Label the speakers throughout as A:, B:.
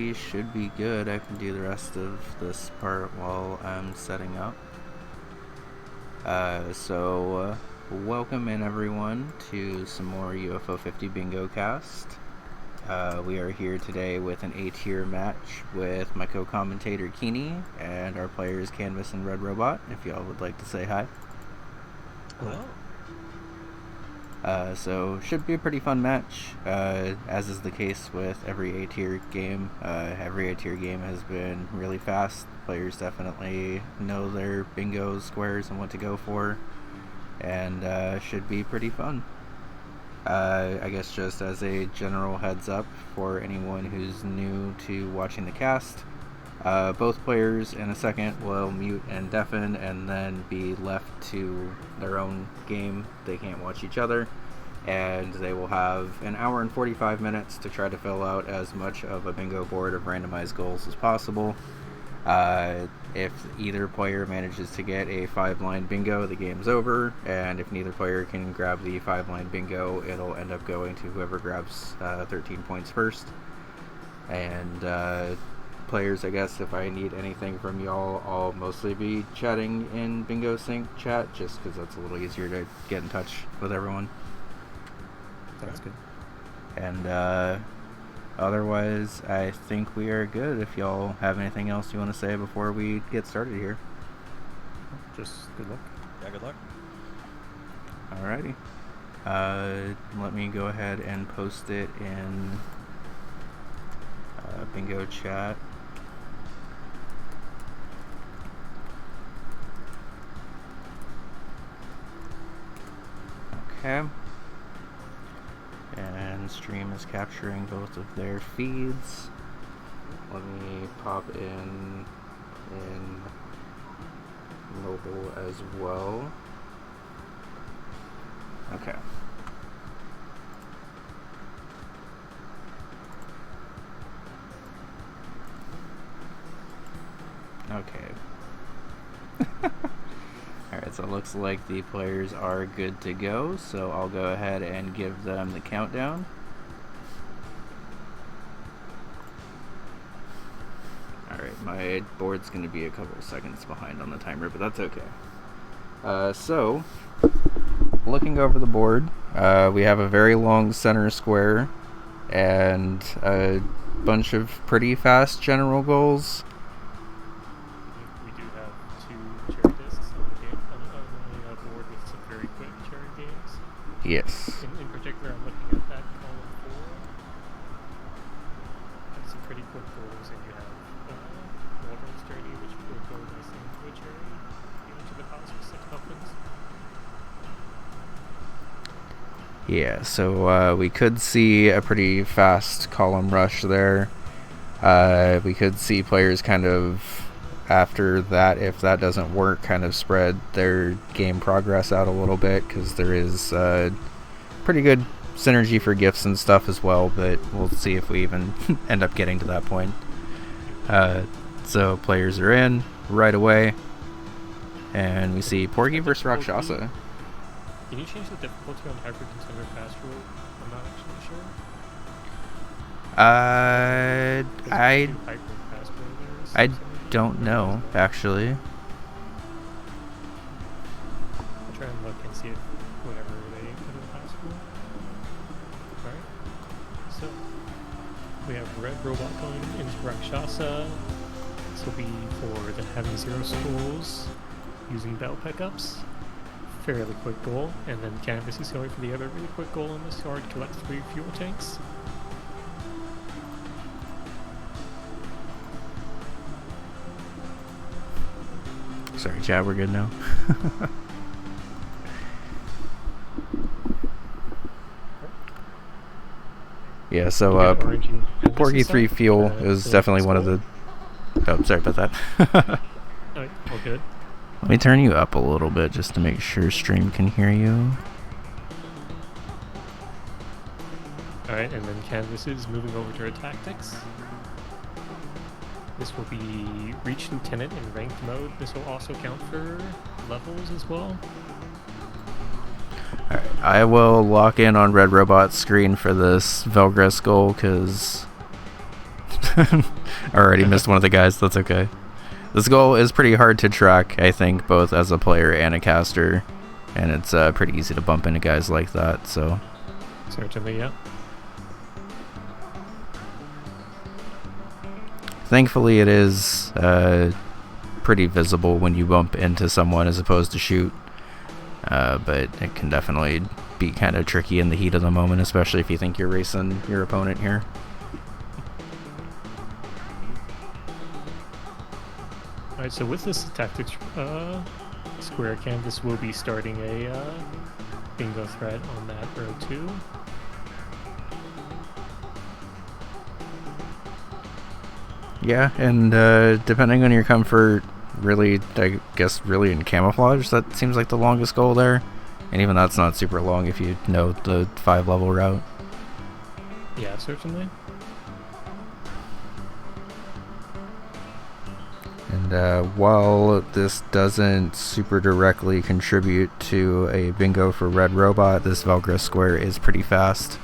A: we should be good. I can do the rest of this part while I'm setting up. Welcome in everyone to some more UFO 50 Bingocast. We are here today with an A-tier match with my co-commentator Keeney and our players Kanvas and RedRobot, if y'all would like to say hi.
B: Hello.
A: So should be a pretty fun match, as is the case with every A-tier game. Every A-tier game has been really fast. Players definitely know their bingo squares and what to go for, and should be pretty fun. I guess just as a general heads up for anyone who's new to watching the cast, both players in a second will mute and deafen and then be left to their own game. They can't watch each other, and they will have an hour and 45 minutes to try to fill out as much of a bingo board of randomized goals as possible. If either player manages to get a 5-line bingo, the game's over, and if neither player can grab the 5-line bingo, it'll end up going to whoever grabs 13 points first. And players, I guess if I need anything from y'all, I'll mostly be chatting in Bingo Sync chat, just because that's a little easier to get in touch with everyone.
B: Sounds good.
A: And otherwise, I think we are good. If y'all have anything else you want to say before we get started here.
B: Just good luck.
C: Yeah, good luck.
A: Alrighty. Let me go ahead and post it in Bingo chat. Okay. And stream is capturing both of their feeds. Let me pop in mobile as well. Okay. Okay. Alright, so it looks like the players are good to go, so I'll go ahead and give them the countdown. Alright, my board's going to be a couple of seconds behind on the timer, but that's okay. So, looking over the board, we have a very long center square and a bunch of pretty fast general goals.
B: We do have 2 cherry discs on the game, on a board with some very quick cherry games.
A: Yes.
B: In particular, I'm looking at that column 4. That's some pretty quick goals, and you have Walrus Journey, which will go nicely into a cherry, into the cost for 6 tokens.
A: Yeah, so we could see a pretty fast column rush there. We could see players kind of, after that, if that doesn't work, kind of spread their game progress out a little bit, because there is pretty good synergy for gifts and stuff as well, but we'll see if we even end up getting to that point. So players are in right away, and we see Porgy versus Rakshasa.
B: Can you change the difficulty on Hyper Contender Fast Rule? I'm not actually sure.
A: I don't know, actually.
B: I'll try and look and see it whenever they put in Fast Rule. Alright. So, we have RedRobot going into Rakshasa. This will be for the having 0 schools using bell pickups. Fairly quick goal, and then Kanvas is going for the other really quick goal in this yard, collect 3 fuel tanks.
A: Sorry, chat, we're good now. Yeah, so Porgy 3 Fuel is definitely one of the... Oh, sorry about that.
B: Alright, all good.
A: Let me turn you up a little bit just to make sure stream can hear you.
B: Alright, and then Kanvas is moving over to her tactics. This will be Reach Lieutenant in ranked mode. This will also count for levels as well.
A: Alright, I will lock in on RedRobot's screen for this Velgress goal, because Already missed one of the guys. That's okay. This goal is pretty hard to track, I think, both as a player and a caster, and it's pretty easy to bump into guys like that. So
B: Certainly, yeah.
A: thankfully, it is pretty visible when you bump into someone as opposed to shoot, but it can definitely be kind of tricky in the heat of the moment, especially if you think you're racing your opponent here.
B: Alright, so with this tactics square, Kanvas will be starting a bingo threat on that row 2.
A: Yeah, and depending on your comfort, really, I guess, really in camouflage, that seems like the longest goal there. And even that's not super long if you know the 5-level route.
B: Yeah, certainly.
A: And while this doesn't super directly contribute to a bingo for RedRobot, this Velgris square is pretty fast.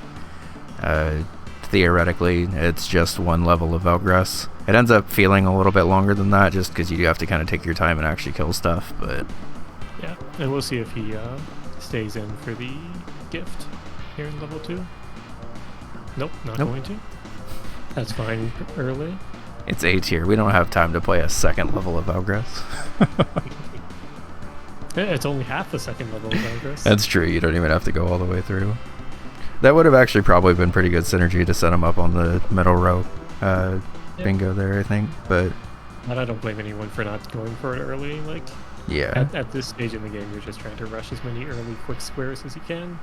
A: Theoretically, it's just one level of Velgris. It ends up feeling a little bit longer than that just because you have to kind of take your time and actually kill stuff, but...
B: Yeah, and we'll see if he stays in for the gift here in level 2. Nope, not going to. That's fine early.
A: It's A tier. We don't have time to play a second level of Velgris.
B: It's only half the second level of Kanvas.
A: That's true. You don't even have to go all the way through. That would have actually probably been pretty good synergy to set him up on the middle row bingo there, I think. But
B: I don't blame anyone for not going for it early. Like,
A: yeah,
B: at this stage in the game, you're just trying to rush as many early quick squares as you can.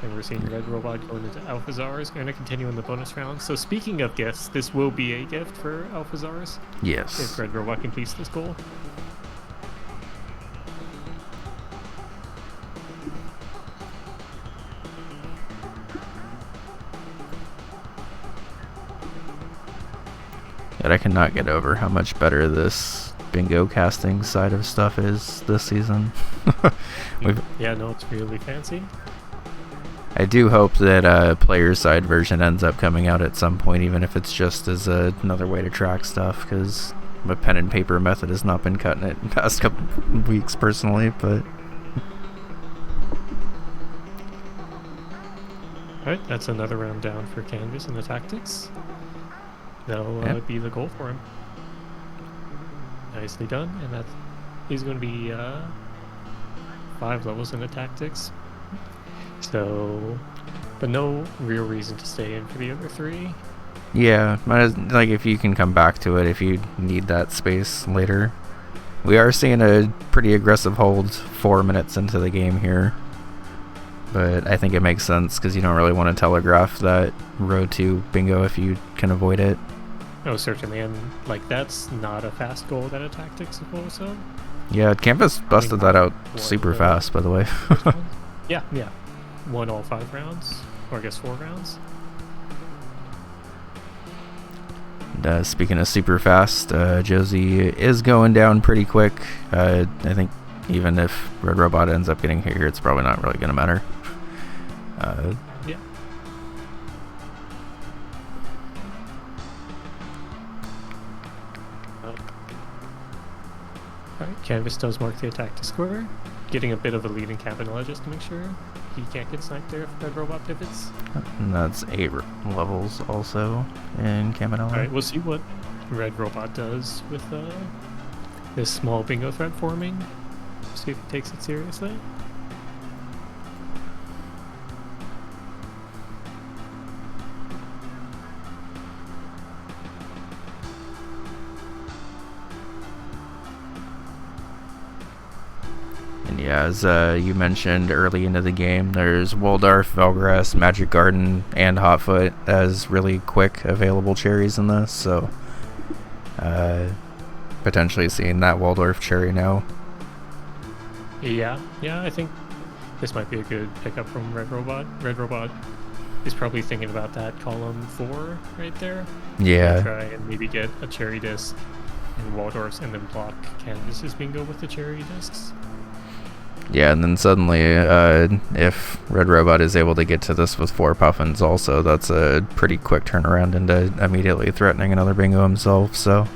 B: And we're seeing RedRobot going into Alphazars. Going to continue in the bonus round. So speaking of gifts, this will be a gift for Alphazars.
A: yes.
B: If RedRobot completes this goal.
A: Yet I cannot get over how much better this bingo casting side of stuff is this season.
B: Yeah, no, it's really fancy.
A: I do hope that a player side version ends up coming out at some point, even if it's just as another way to track stuff, because my pen and paper method has not been cutting it in the past couple weeks personally, but...
B: Alright, that's another round down for Kanvas in the tactics. That'll be the goal for him. Nicely done, and that he's going to be 5 levels in the tactics. So, but no real reason to stay in for the other 3.
A: Yeah, like if you can come back to it if you need that space later. We are seeing a pretty aggressive hold 4 minutes into the game here. But I think it makes sense because you don't really want to telegraph that row 2 bingo if you can avoid it.
B: Oh, certainly, and like that's not a fast goal that a tactics goal, so.
A: Yeah, Kanvas busted that out super fast, by the way.
B: Yeah. Won all 5 rounds, or I guess 4 rounds.
A: And, speaking of super fast, Josie is going down pretty quick. I think even if RedRobot ends up getting hit here, it's probably not really going to matter.
B: Yeah. Alright, Kanvas does mark the attack to square. Getting a bit of a lead in Campanella just to make sure he can't get sniped there if RedRobot pivots.
A: And that's 8 levels also in Campanella.
B: Alright, we'll see what RedRobot does with this small bingo threat forming. See if he takes it seriously.
A: And yeah, as you mentioned early into the game, there's Waldorf, Velgras, Magic Garden, and Hotfoot as really quick available cherries in this, so potentially seeing that Waldorf cherry now.
B: Yeah, I think this might be a good pickup from RedRobot. RedRobot is probably thinking about that column 4 right there.
A: Yeah.
B: Try and maybe get a cherry disc and Waldorf's and then block Kanvas's bingo with the cherry discs.
A: Yeah, and then suddenly, if RedRobot is able to get to this with 4 puffins also, that's a pretty quick turnaround into immediately threatening another bingo himself, so...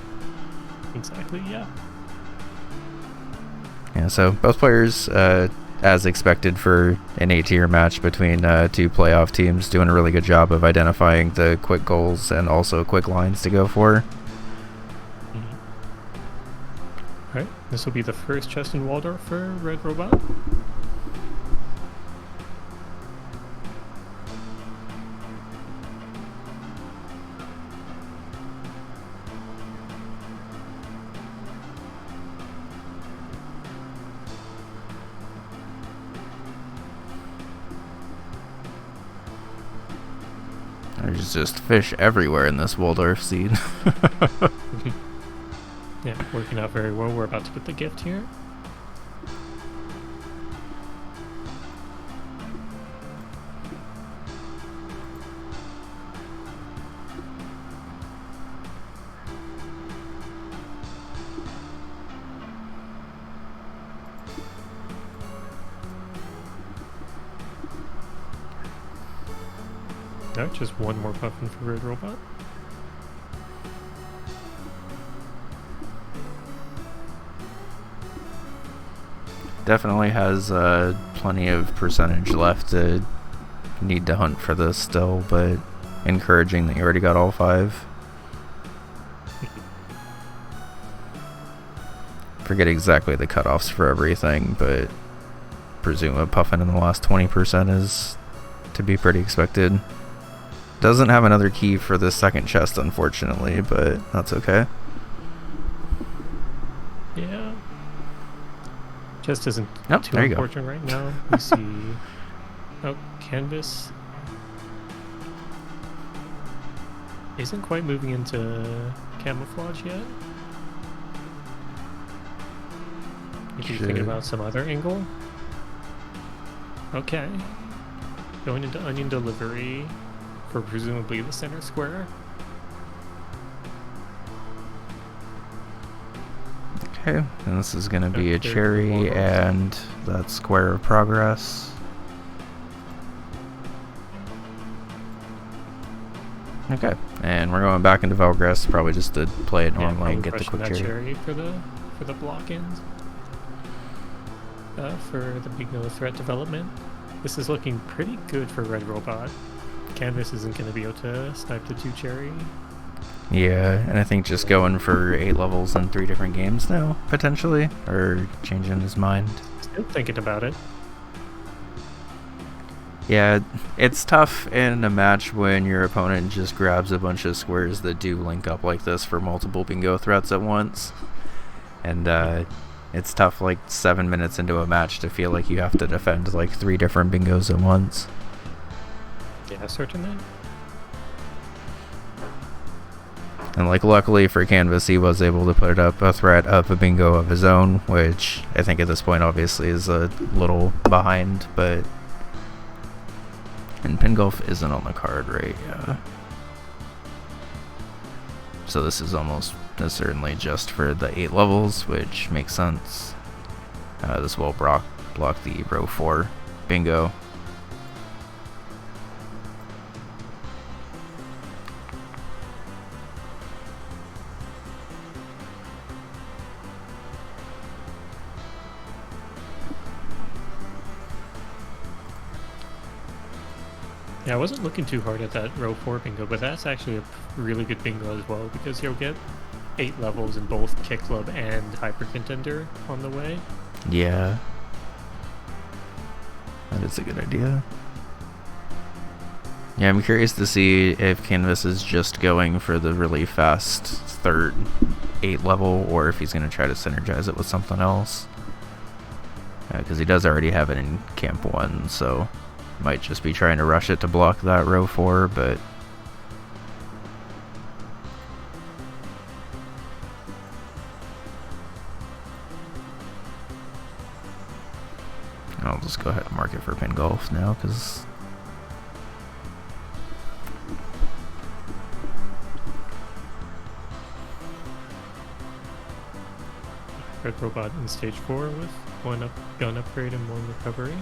B: Exactly, yeah.
A: Yeah, so both players, as expected for an A-tier match between 2 playoff teams, doing a really good job of identifying the quick goals and also quick lines to go for.
B: Alright, this will be the first chest in Waldorf for RedRobot.
A: There's just fish everywhere in this Waldorf seed.
B: Yeah, working out very well. We're about to put the gift here. No, just one more puffin for RedRobot.
A: Definitely has plenty of percentage left to need to hunt for this still, but encouraging that you already got all 5. Forget exactly the cutoffs for everything, but presume a puffin in the last 20% is to be pretty expected. Doesn't have another key for the second chest, unfortunately, but that's okay.
B: Yeah. Chest isn't
A: Nope,
B: too
A: there you
B: important right now. We see... Oh, Kanvas isn't quite moving into camouflage yet. Maybe thinking about some other angle. Okay. Going into onion delivery for presumably the center square.
A: Okay, and this is going to be a
B: there's
A: cherry
B: the
A: and that square of progress. Okay, and we're going back into Velgress, probably just to play it normally and get the quick cherry.
B: For the block-ins. For the bingo threat development. This is looking pretty good for RedRobot. Kanvas isn't going to be able to snipe the 2 cherry.
A: Yeah, and I think just going for 8 levels in 3 different games now, potentially, or changing his mind.
B: Still thinking about it.
A: Yeah, it's tough in a match when your opponent just grabs a bunch of squares that do link up like this for multiple bingo threats at once. And it's tough like 7 minutes into a match to feel like you have to defend like 3 different bingos at once.
B: Yeah, certainly.
A: And like luckily for Kanvas, he was able to put up a threat of a bingo of his own, which I think at this point obviously is a little behind, but... And pin golf isn't on the card, right? Yeah. So this is almost certainly just for the 8 levels, which makes sense. This will block the row 4 bingo.
B: Yeah, I wasn't looking too hard at that row 4 bingo, but that's actually a really good bingo as well, because you'll get 8 levels in both Kick Club and Hyper Contender on the way.
A: Yeah. That is a good idea. Yeah, I'm curious to see if Kanvas is just going for the really fast third 8 level, or if he's going to try to synergize it with something else. Because he does already have it in Camp 1, so... Might just be trying to rush it to block that row 4, but... I'll just go ahead and mark it for pin golf now, because...
B: Red Robot in stage 4 with one gun upgrade and one recovery.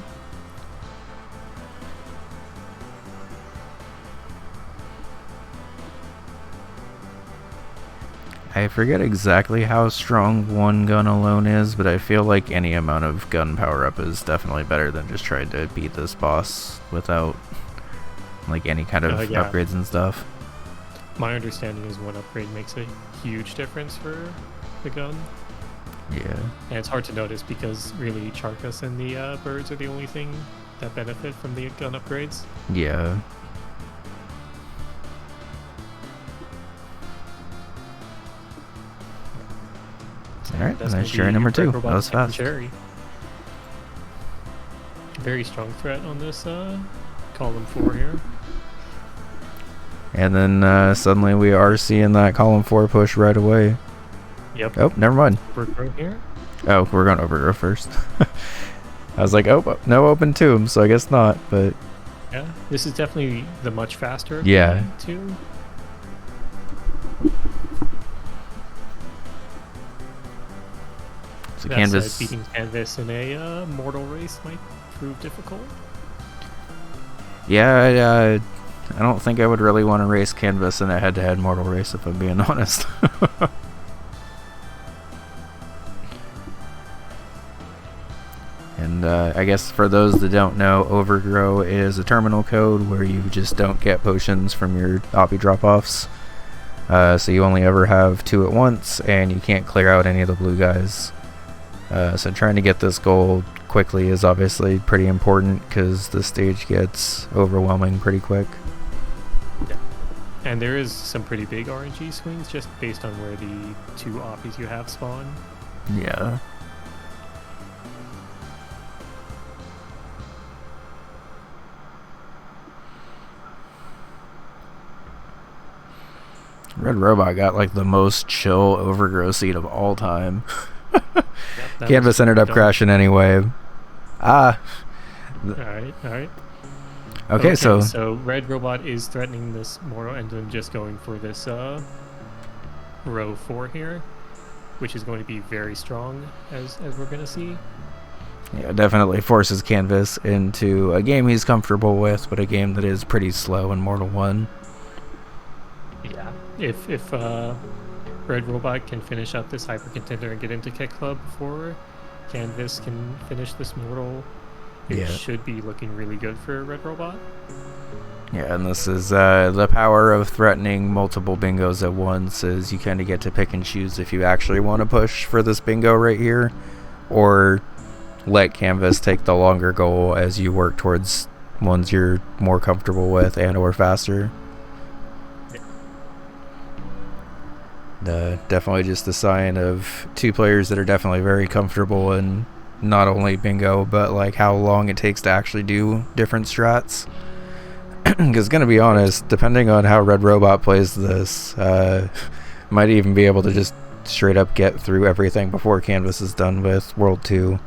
A: I forget exactly how strong one gun alone is, but I feel like any amount of gun power up is definitely better than just trying to beat this boss without like any kind of upgrades and stuff.
B: My understanding is one upgrade makes a huge difference for the gun.
A: Yeah.
B: And it's hard to notice because really Charkas and the birds are the only thing that benefit from the gun upgrades.
A: Yeah. Alright, nice cherry number 2. That was fast.
B: Cherry. Very strong threat on this column 4 here.
A: And then suddenly we are seeing that column 4 push right away.
B: Yep.
A: Oh, never mind.
B: Overgrow here.
A: Oh, we're going overgrow first. I was like, oh, no open tomb, so I guess not, but...
B: Yeah, this is definitely the much faster too.
A: So Kanvas...
B: beating Kanvas in a mortal race might prove difficult.
A: Yeah, I don't think I would really want to race Kanvas in a head-to-head mortal race, if I'm being honest. And I guess for those that don't know, Overgrow is a terminal code where you just don't get potions from your Oppie drop-offs. So you only ever have 2 at once, and you can't clear out any of the blue guys. So trying to get this goal quickly is obviously pretty important, because the stage gets overwhelming pretty quick.
B: Yeah. And there is some pretty big RNG swings just based on where the 2 Oppies you have spawn.
A: Yeah. RedRobot got like the most chill overgrow seed of all time. Kanvas ended up crashing anyway.
B: Alright.
A: Okay, so
B: RedRobot is threatening this mortal and then just going for this row 4 here, which is going to be very strong as we're going to see.
A: Yeah, definitely forces Kanvas into a game he's comfortable with, but a game that is pretty slow in Mortal 1.
B: Yeah. If RedRobot can finish up this hyper contender and get into Kick Club before Kanvas can finish this mortal, it should be looking really good for RedRobot.
A: Yeah, and this is the power of threatening multiple bingos at once, is you kind of get to pick and choose if you actually want to push for this bingo right here, or let Kanvas take the longer goal as you work towards ones you're more comfortable with and or faster. Definitely just a sign of 2 players that are definitely very comfortable in not only bingo, but like how long it takes to actually do different strats. Because gonna be honest, depending on how RedRobot plays this, might even be able to just straight up get through everything before Kanvas is done with World 2.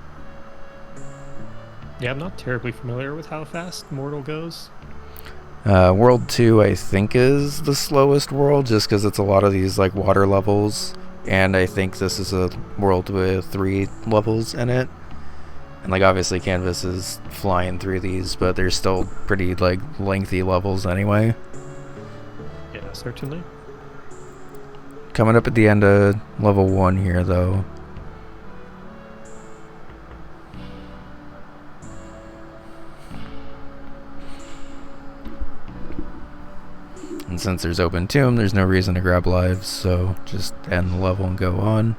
B: Yeah, I'm not terribly familiar with how fast Mortal goes.
A: World 2 I think is the slowest world, just because it's a lot of these like water levels, and I think this is a world with 3 levels in it. And like obviously Kanvas is flying through these, but they're still pretty like lengthy levels anyway.
B: Yeah, certainly.
A: Coming up at the end of level 1 here though. And since there's open tomb, there's no reason to grab lives, so just end the level and go on.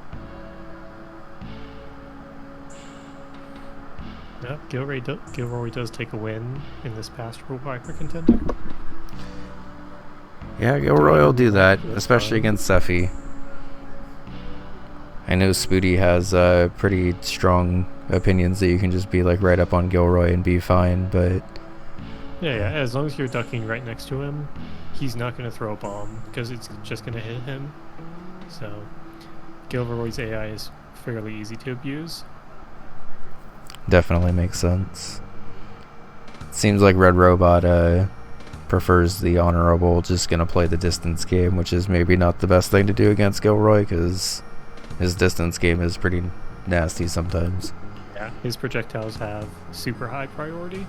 B: Yeah, Gilroy does take a win in this past Rule Viper contender.
A: Yeah, Gilroy will do that, especially against Sephi. I know Spooty has pretty strong opinions that you can just be like right up on Gilroy and be fine, but...
B: Yeah, as long as you're ducking right next to him, he's not going to throw a bomb, because it's just going to hit him. So, Gilroy's AI is fairly easy to abuse.
A: Definitely makes sense. Seems like RedRobot prefers the honorable, just gonna play the distance game, which is maybe not the best thing to do against Gilroy, because his distance game is pretty nasty sometimes.
B: Yeah, his projectiles have super high priority.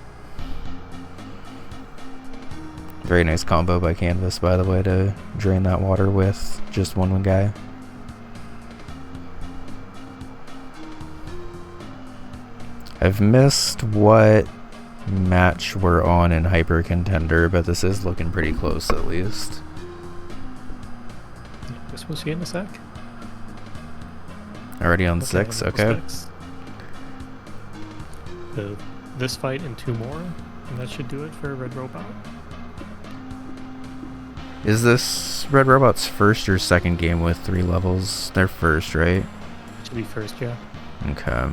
A: Very nice combo by Kanvas, by the way, to drain that water with just one guy. I've missed what match we're on in Hyper Contender, but this is looking pretty close at least.
B: This was in a sec.
A: Already on 6, okay.
B: This fight and 2 more, and that should do it for RedRobot.
A: Is this RedRobot's first or second game with 3 levels? They're first, right?
B: Should be first, yeah.
A: Okay.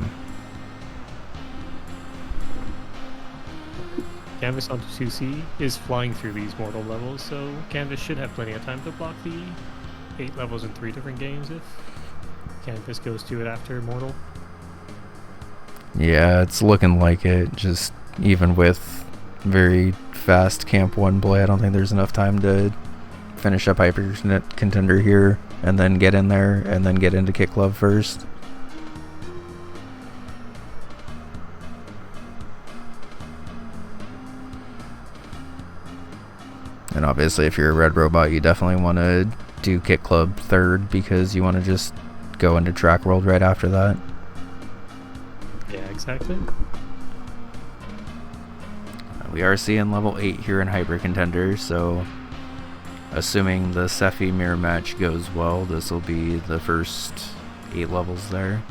B: Kanvas onto 2C is flying through these mortal levels, so Kanvas should have plenty of time to block the 8 levels in 3 different games if Kanvas goes to it after mortal.
A: Yeah, it's looking like it. Just even with very fast Camp 1 play, I don't think there's enough time to finish up Hyper Contender here and then get in there and then get into Kick Club first. And obviously if you're a RedRobot, you definitely want to do Kick Club third because you want to just go into Track World right after that.
B: Yeah, exactly.
A: We are seeing level 8 here in Hyper Contender, so assuming the Sephi mirror match goes well, this will be the first 8 levels there.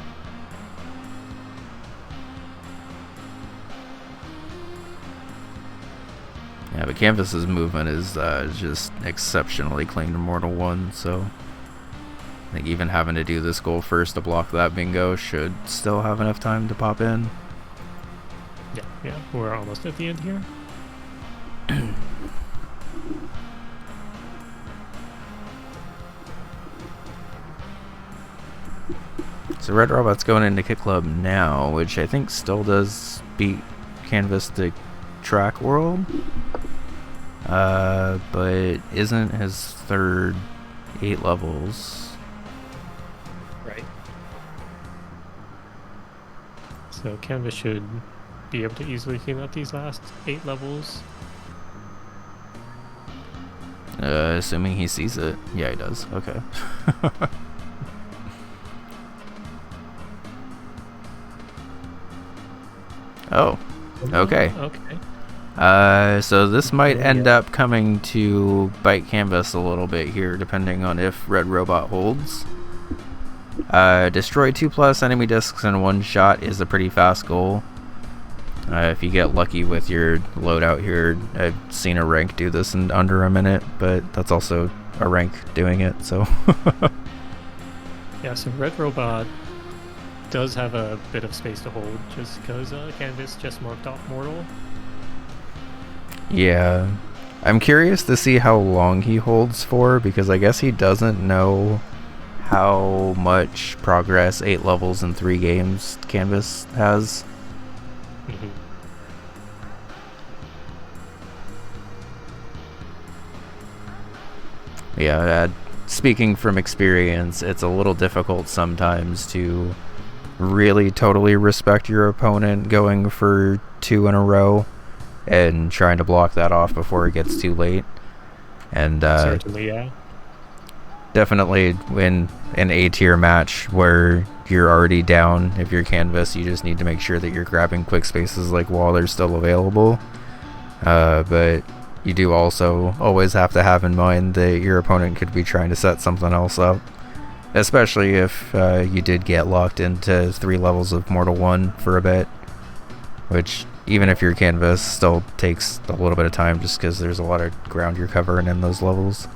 A: Yeah, but Kanvas's movement is just exceptionally clean to Mortal 1, so I think even having to do this goal first to block that bingo should still have enough time to pop in.
B: Yeah, we're almost at the end here.
A: So RedRobot's going into Kick Club now, which I think still does beat Kanvas to Track World, but isn't his third 8 levels.
B: Right. So Kanvas should be able to easily clean up these last 8 levels.
A: Assuming he sees it. Yeah, he does. Okay. Oh, okay.
B: Okay.
A: So this might end up coming to bite Kanvas a little bit here, depending on if RedRobot holds. Destroy 2+ enemy discs in 1 shot is a pretty fast goal. If you get lucky with your loadout here, I've seen a rank do this in under a minute, but that's also a rank doing it, so...
B: Yeah, so RedRobot does have a bit of space to hold, just because Kanvas just marked off mortal.
A: Yeah. I'm curious to see how long he holds for, because I guess he doesn't know how much progress 8 levels in 3 games Kanvas has. Yeah, speaking from experience, it's a little difficult sometimes to really totally respect your opponent going for 2 in a row and trying to block that off before it gets too late. And
B: Certainly, yeah.
A: Definitely in an A-tier match where you're already down, if you're Kanvas, you just need to make sure that you're grabbing quick spaces like while they're still available. But you do also always have to have in mind that your opponent could be trying to set something else up. Especially if you did get locked into 3 levels of Mortal 1 for a bit. Which, even if you're Kanvas, still takes a little bit of time just because there's a lot of ground you're covering in those levels.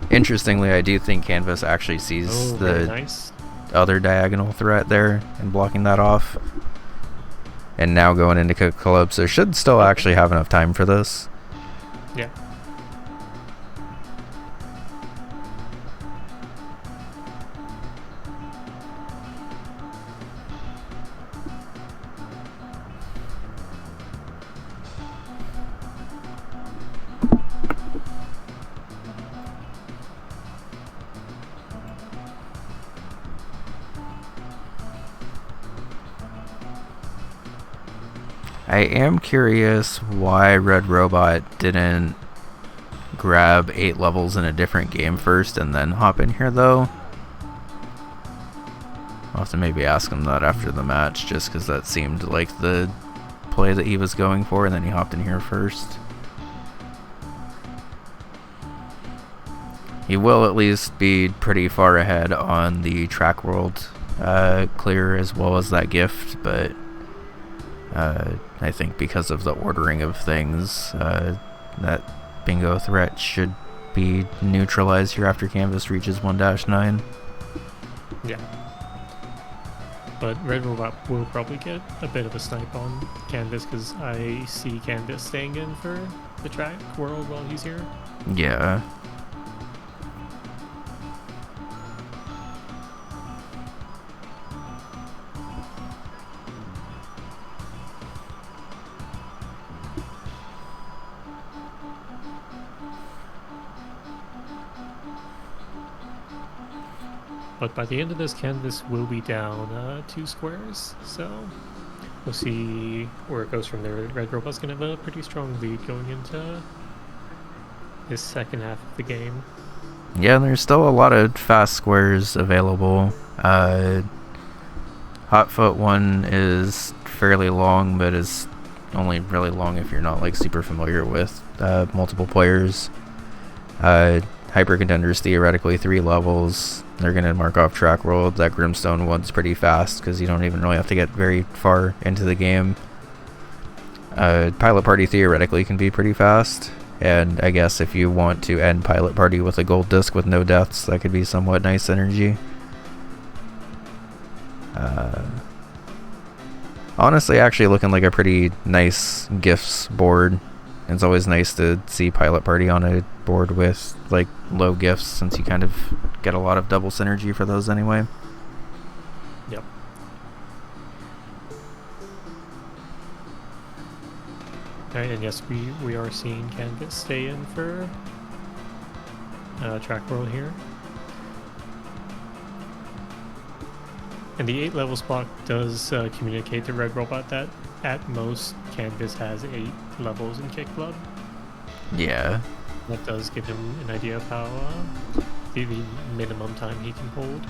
A: Interestingly, I do think Kanvas actually sees the other diagonal threat there and blocking that off. And now going into Kick Club, so should still actually have enough time for this.
B: Yeah.
A: I am curious why RedRobot didn't grab 8 levels in a different game first and then hop in here, though. I'll have to maybe ask him that after the match, just because that seemed like the play that he was going for, and then he hopped in here first. He will at least be pretty far ahead on the track world clear as well as that gift, but I think because of the ordering of things, that bingo threat should be neutralized here after Kanvas reaches 1-9.
B: Yeah. But RedRobot will probably get a bit of a snipe on Kanvas because I see Kanvas staying in for the track world while he's here.
A: Yeah.
B: But by the end of this, Kanvas will be down 2 squares, so we'll see where it goes from there. RedRobot's going to have a pretty strong lead going into this second half of the game.
A: Yeah, there's still a lot of fast squares available. Hotfoot 1 is fairly long, but is only really long if you're not like super familiar with multiple players. Hyper Contenders theoretically 3 levels. They're going to mark off track world. That Grimstone one's pretty fast because you don't even really have to get very far into the game. Pilot Party theoretically can be pretty fast, and I guess if you want to end Pilot Party with a gold disc with no deaths, that could be somewhat nice synergy. Honestly, actually looking like a pretty nice gifts board. It's always nice to see Pilot Party on a board with like low gifts, since you kind of get a lot of double synergy for those anyway.
B: Yep. Alright, and yes, we are seeing Kanvas stay in for track world here. And the 8 level spot does communicate to RedRobot that at most Kanvas has 8 levels in Kick Club.
A: Yeah.
B: That does give him an idea of how the minimum time he can hold.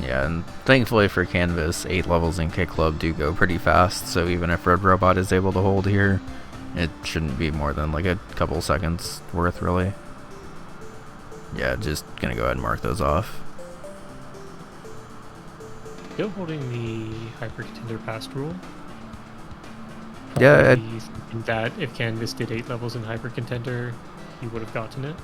A: Yeah, and thankfully for Kanvas, 8 levels in Kick Club do go pretty fast, so even if RedRobot is able to hold here, it shouldn't be more than like a couple seconds worth, really. Yeah, just gonna go ahead and mark those off.
B: Still holding the Hyper Contender Past rule.
A: Yeah,
B: Probably thinking that if Kanvas did 8 levels in Hyper Contender, he would have gotten it.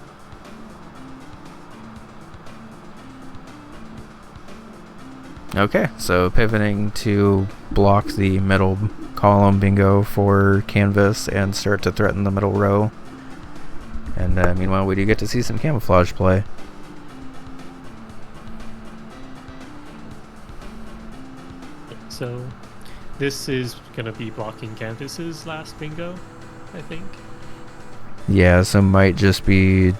A: Okay, so pivoting to block the middle column bingo for Kanvas and start to threaten the middle row. And meanwhile, we do get to see some camouflage play.
B: So this is going to be blocking Kanvas's last bingo, I think.
A: Yeah, so might just be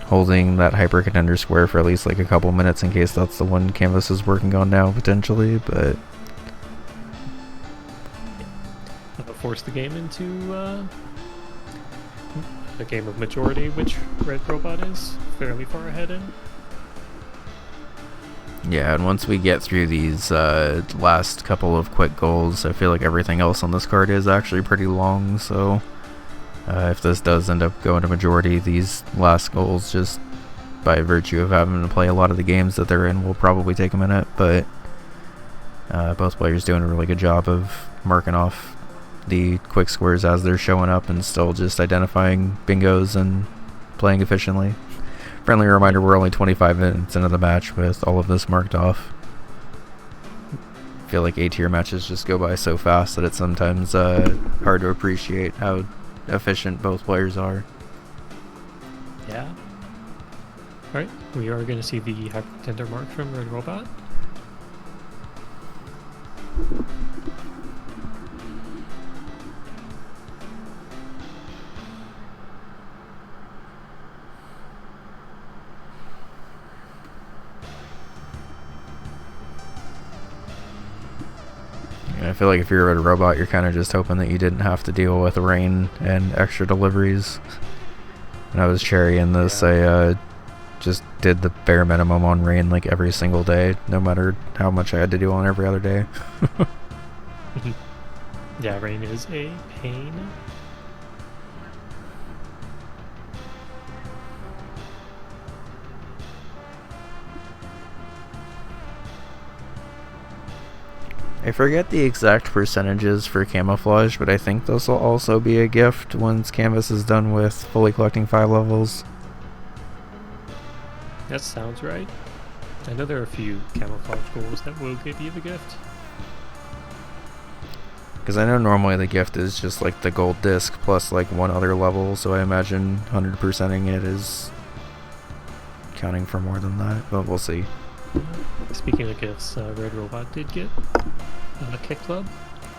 A: holding that Hyper Contender square for at least like a couple minutes in case that's the one Kanvas is working on now, potentially, but...
B: Force the game into a game of majority, which RedRobot is fairly far ahead in.
A: Yeah, and once we get through these last couple of quick goals, I feel like everything else on this card is actually pretty long, so if this does end up going to majority, these last goals, just by virtue of having to play a lot of the games that they're in, will probably take a minute, but both players doing a really good job of marking off the quick squares as they're showing up and still just identifying bingos and playing efficiently. Friendly reminder, we're only 25 minutes into the match with all of this marked off. I feel like A-tier matches just go by so fast that it's sometimes hard to appreciate how efficient both players are.
B: Yeah. Alright, we are going to see the Hyper Contender mark from RedRobot.
A: I feel like if you're a robot, you're kind of just hoping that you didn't have to deal with rain and extra deliveries. When I was Cherry in this, I just did the bare minimum on rain like every single day, no matter how much I had to do on every other day.
B: Yeah, rain is a pain.
A: I forget the exact percentages for camouflage, but I think those will also be a gift once Kanvas is done with fully collecting 5 levels.
B: That sounds right. I know there are a few camouflage goals that will give you the gift.
A: Because I know normally the gift is just like the gold disc plus like one other level, so I imagine 100%ing it is counting for more than that, but we'll see.
B: Speaking of gifts, RedRobot did get a kick club.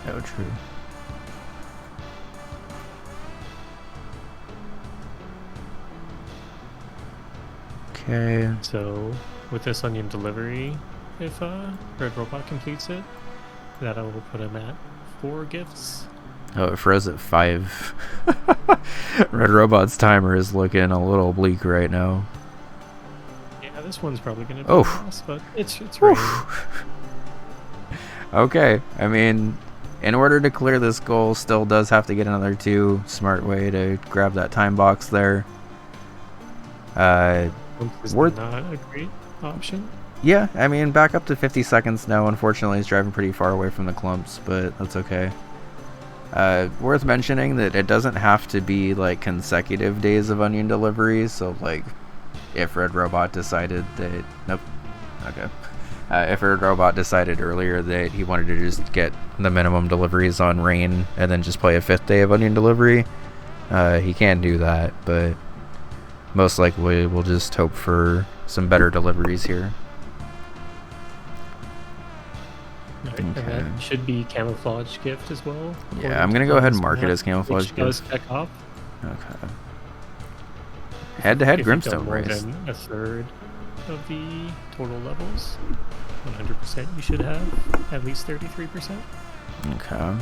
A: Oh, true. Okay.
B: So, with this onion delivery, if RedRobot completes it, that'll put him at 4 gifts.
A: Oh, it froze at 5. RedRobot's timer is looking a little bleak right now.
B: Yeah, this one's probably going to be a loss, but it's raining.
A: Okay, I mean, in order to clear this goal, still does have to get another 2. Smart way to grab that time box there.
B: Is not a great option.
A: Yeah, I mean, back up to 50 seconds now. Unfortunately, he's driving pretty far away from the clumps, but that's okay. Worth mentioning that it doesn't have to be like consecutive days of onion deliveries. So, like, if RedRobot decided that if RedRobot decided earlier that he wanted to just get the minimum deliveries on rain and then just play a 5th day of onion delivery, he can do that. But most likely, we'll just hope for some better deliveries here.
B: Right, okay. And that should be camouflage gift as well.
A: Yeah, I'm gonna go ahead and mark it as camouflage gift.
B: Does pick up.
A: Okay. Head-to-head Grimstone race.
B: More than a third of the total levels. 100% you should have at least 33%.
A: Okay.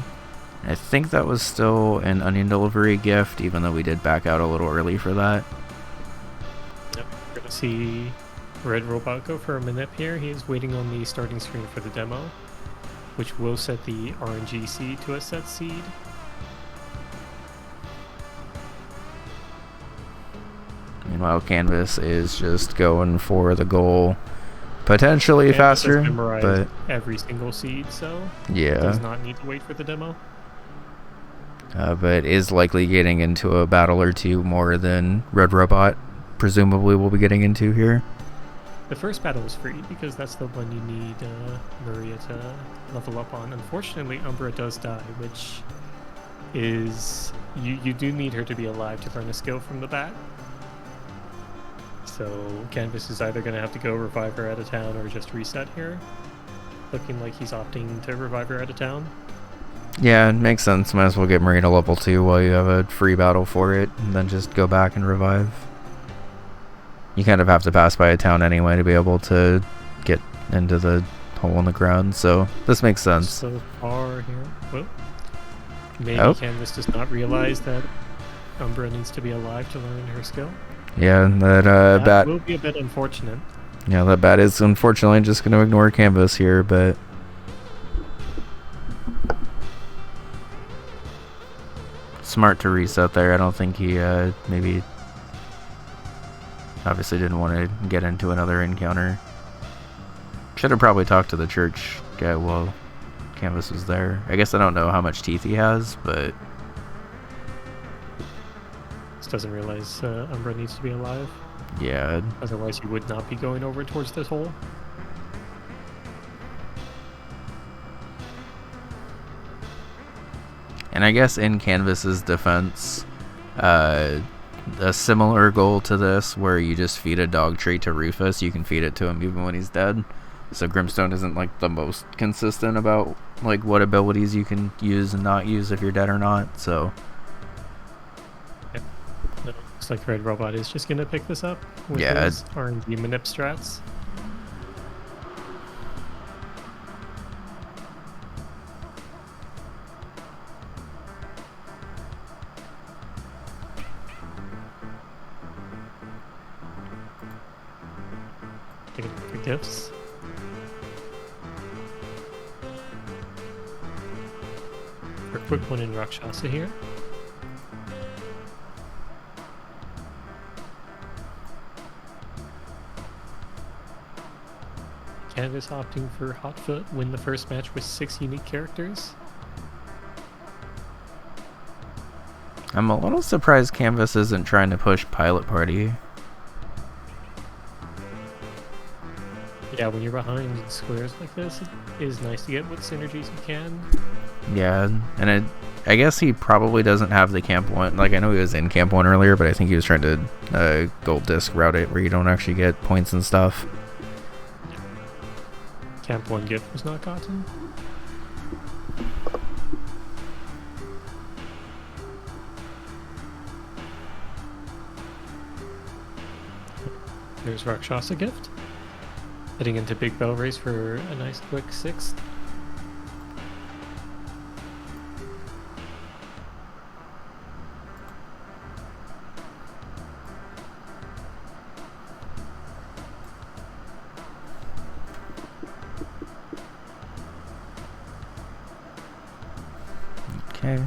A: I think that was still an onion delivery gift, even though we did back out a little early for that.
B: Yep. We're gonna see RedRobot go for a manip here. He is waiting on the starting screen for the demo, which will set the RNG seed to a set seed.
A: Meanwhile, Kanvas is just going for the goal potentially faster, but
B: every single seed, so
A: yeah,
B: does not need to wait for the demo.
A: But is likely getting into a battle or 2 more than RedRobot presumably will be getting into here.
B: The first battle is free because that's the one you need Maria to level up on. Unfortunately, Umbra does die, which is you do need her to be alive to learn a skill from the bat. So Kanvas is either going to have to go revive her out of town or just reset here. Looking like he's opting to revive her out of town.
A: Yeah, it makes sense. Might as well get Maria to level 2 while you have a free battle for it, and then just go back and revive. You kind of have to pass by a town anyway to be able to get into the hole in the ground, so this makes sense.
B: So far here. Well, maybe Kanvas does not realize that Umbra needs to be alive to learn her skill.
A: Yeah, that bat
B: will be a bit unfortunate.
A: Yeah, that bat is unfortunately just going to ignore Kanvas here, but smart to reset there. I don't think he maybe obviously didn't want to get into another encounter. Should have probably talked to the church guy while Kanvas was there. I guess I don't know how much teeth he has, but
B: just doesn't realize Umbra needs to be alive.
A: Yeah.
B: Otherwise he would not be going over towards this hole.
A: And I guess in Kanvas's defense, a similar goal to this, where you just feed a dog treat to Rufus, you can feed it to him even when he's dead. So Grimstone isn't like the most consistent about like what abilities you can use and not use if you're dead or not. So
B: yep. Looks like RedRobot is just gonna pick this up with his RNG manip strats. gifts. For a quick one in Rakshasa here. Kanvas opting for Hotfoot, win the first match with 6 unique characters.
A: I'm a little surprised Kanvas isn't trying to push Pilot Party.
B: Yeah, when you're behind squares like this, it is nice to get what synergies you can.
A: Yeah, and I guess he probably doesn't have the Camp 1. Like, I know he was in Camp 1 earlier, but I think he was trying to gold disc route it where you don't actually get points and stuff.
B: Camp 1 gift was not gotten. There's Rakshasa gift. Heading into Big Bell Race for a nice quick 6th.
A: Okay.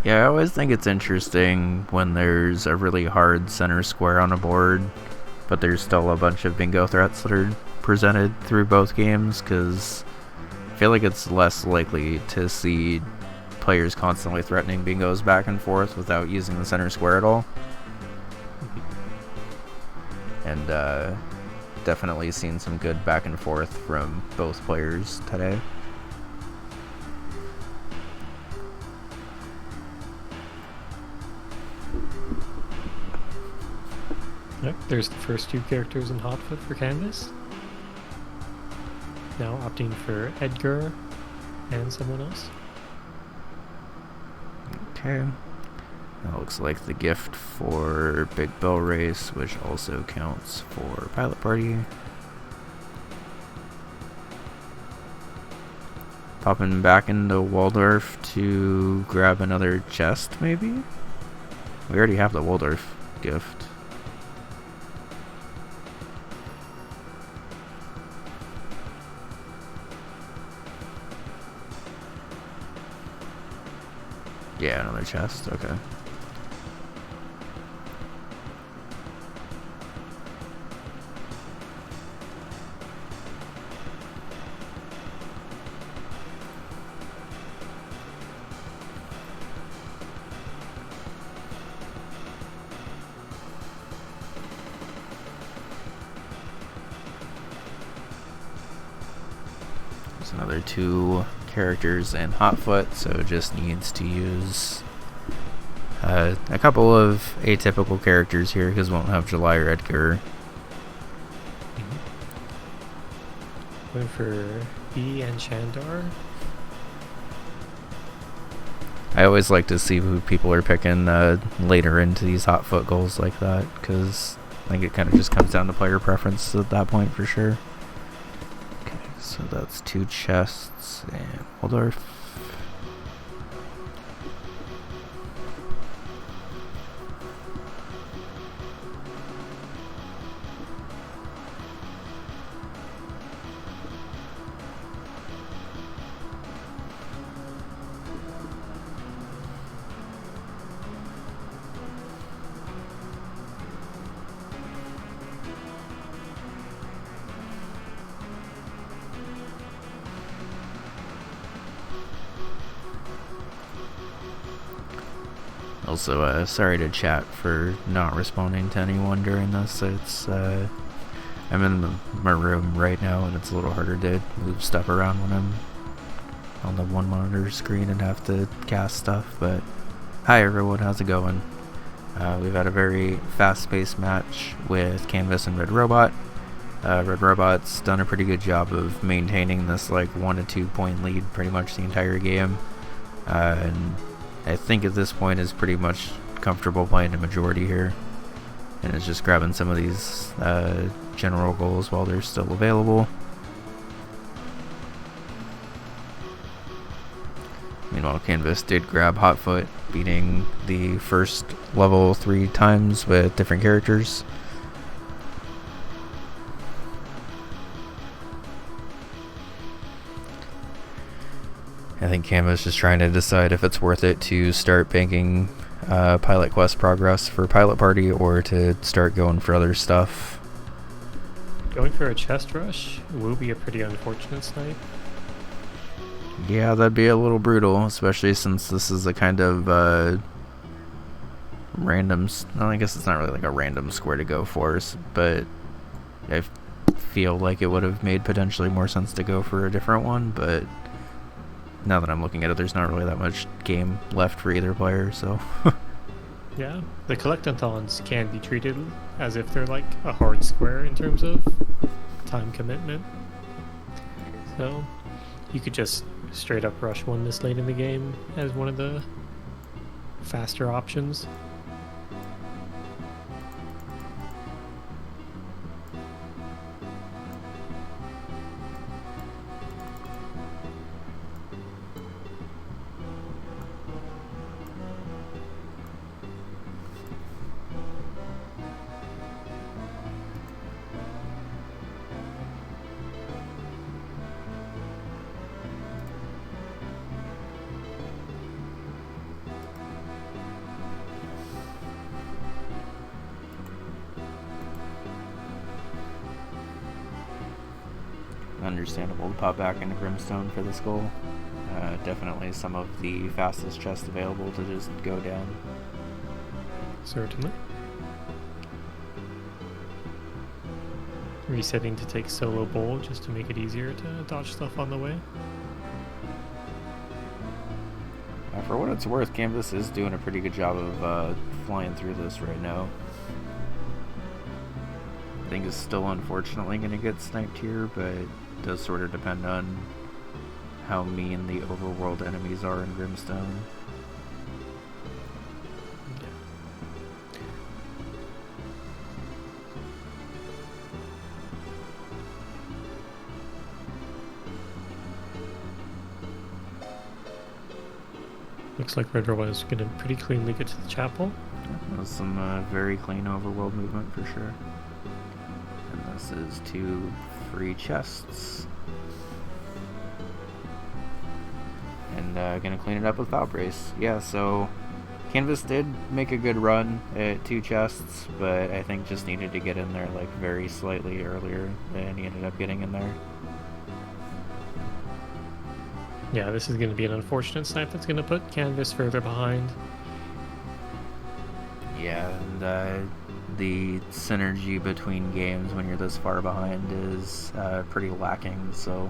A: Yeah, I always think it's interesting when there's a really hard center square on a board, but there's still a bunch of bingo threats that are presented through both games, because I feel like it's less likely to see players constantly threatening bingos back and forth without using the center square at all. And definitely seen some good back and forth from both players today.
B: Yep, there's the first 2 characters in Hotfoot for Kanvas. Now opting for Edgar and someone else.
A: Okay. That looks like the gift for Big Bell Race, which also counts for Pilot Party. Popping back into Waldorf to grab another chest, maybe? We already have the Waldorf gift. Yeah, another chest, okay. There's another 2 characters in Hotfoot, so it just needs to use a couple of atypical characters here because we won't have July or Edgar.
B: Going for B and Chandar.
A: I always like to see who people are picking later into these Hotfoot goals like that, because I think it kind of just comes down to player preference at that point for sure. Okay, so that's 2 chests and Waldorf. Also, sorry to chat for not responding to anyone during this. It's I'm in my room right now, and it's a little harder to move stuff around when I'm on the one monitor screen and have to cast stuff. But hi everyone, how's it going? We've had a very fast-paced match with Kanvas and RedRobot. RedRobot's done a pretty good job of maintaining this like 1 to 2 point lead pretty much the entire game, and I think at this point is pretty much comfortable playing the majority here, and is just grabbing some of these general goals while they're still available. Meanwhile, Kanvas did grab Hotfoot, beating the first level 3 times with different characters. I think Kanvas is trying to decide if it's worth it to start banking pilot quest progress for Pilot Party or to start going for other stuff.
B: Going for a chest rush will be a pretty unfortunate snipe.
A: Yeah, that'd be a little brutal, especially since this is a kind of random... Well, I guess it's not really like a random square to go for, but I feel like it would have made potentially more sense to go for a different one, but now that I'm looking at it, there's not really that much game left for either player, so...
B: Yeah, the collectathons can be treated as if they're like a hard square in terms of time commitment. So you could just straight up rush one this late in the game as one of the faster options.
A: Understandable to pop back into Brimstone for this goal. Definitely some of the fastest chests available to just go down.
B: Certainly. Resetting to take solo bowl just to make it easier to dodge stuff on the way.
A: For what it's worth, Kanvas is doing a pretty good job of flying through this right now. I think it's still unfortunately going to get sniped here, but it does sort of depend on how mean the overworld enemies are in Brimstone.
B: Looks like RedRobot is going to pretty cleanly get to the chapel.
A: That was some very clean overworld movement for sure. And this is 2 free chests. And gonna clean it up with Foul Brace. Yeah, so Kanvas did make a good run at 2 chests, but I think just needed to get in there like very slightly earlier, and he ended up getting in there.
B: Yeah, this is going to be an unfortunate snipe that's going to put Kanvas further behind.
A: Yeah, and the synergy between games when you're this far behind is pretty lacking, so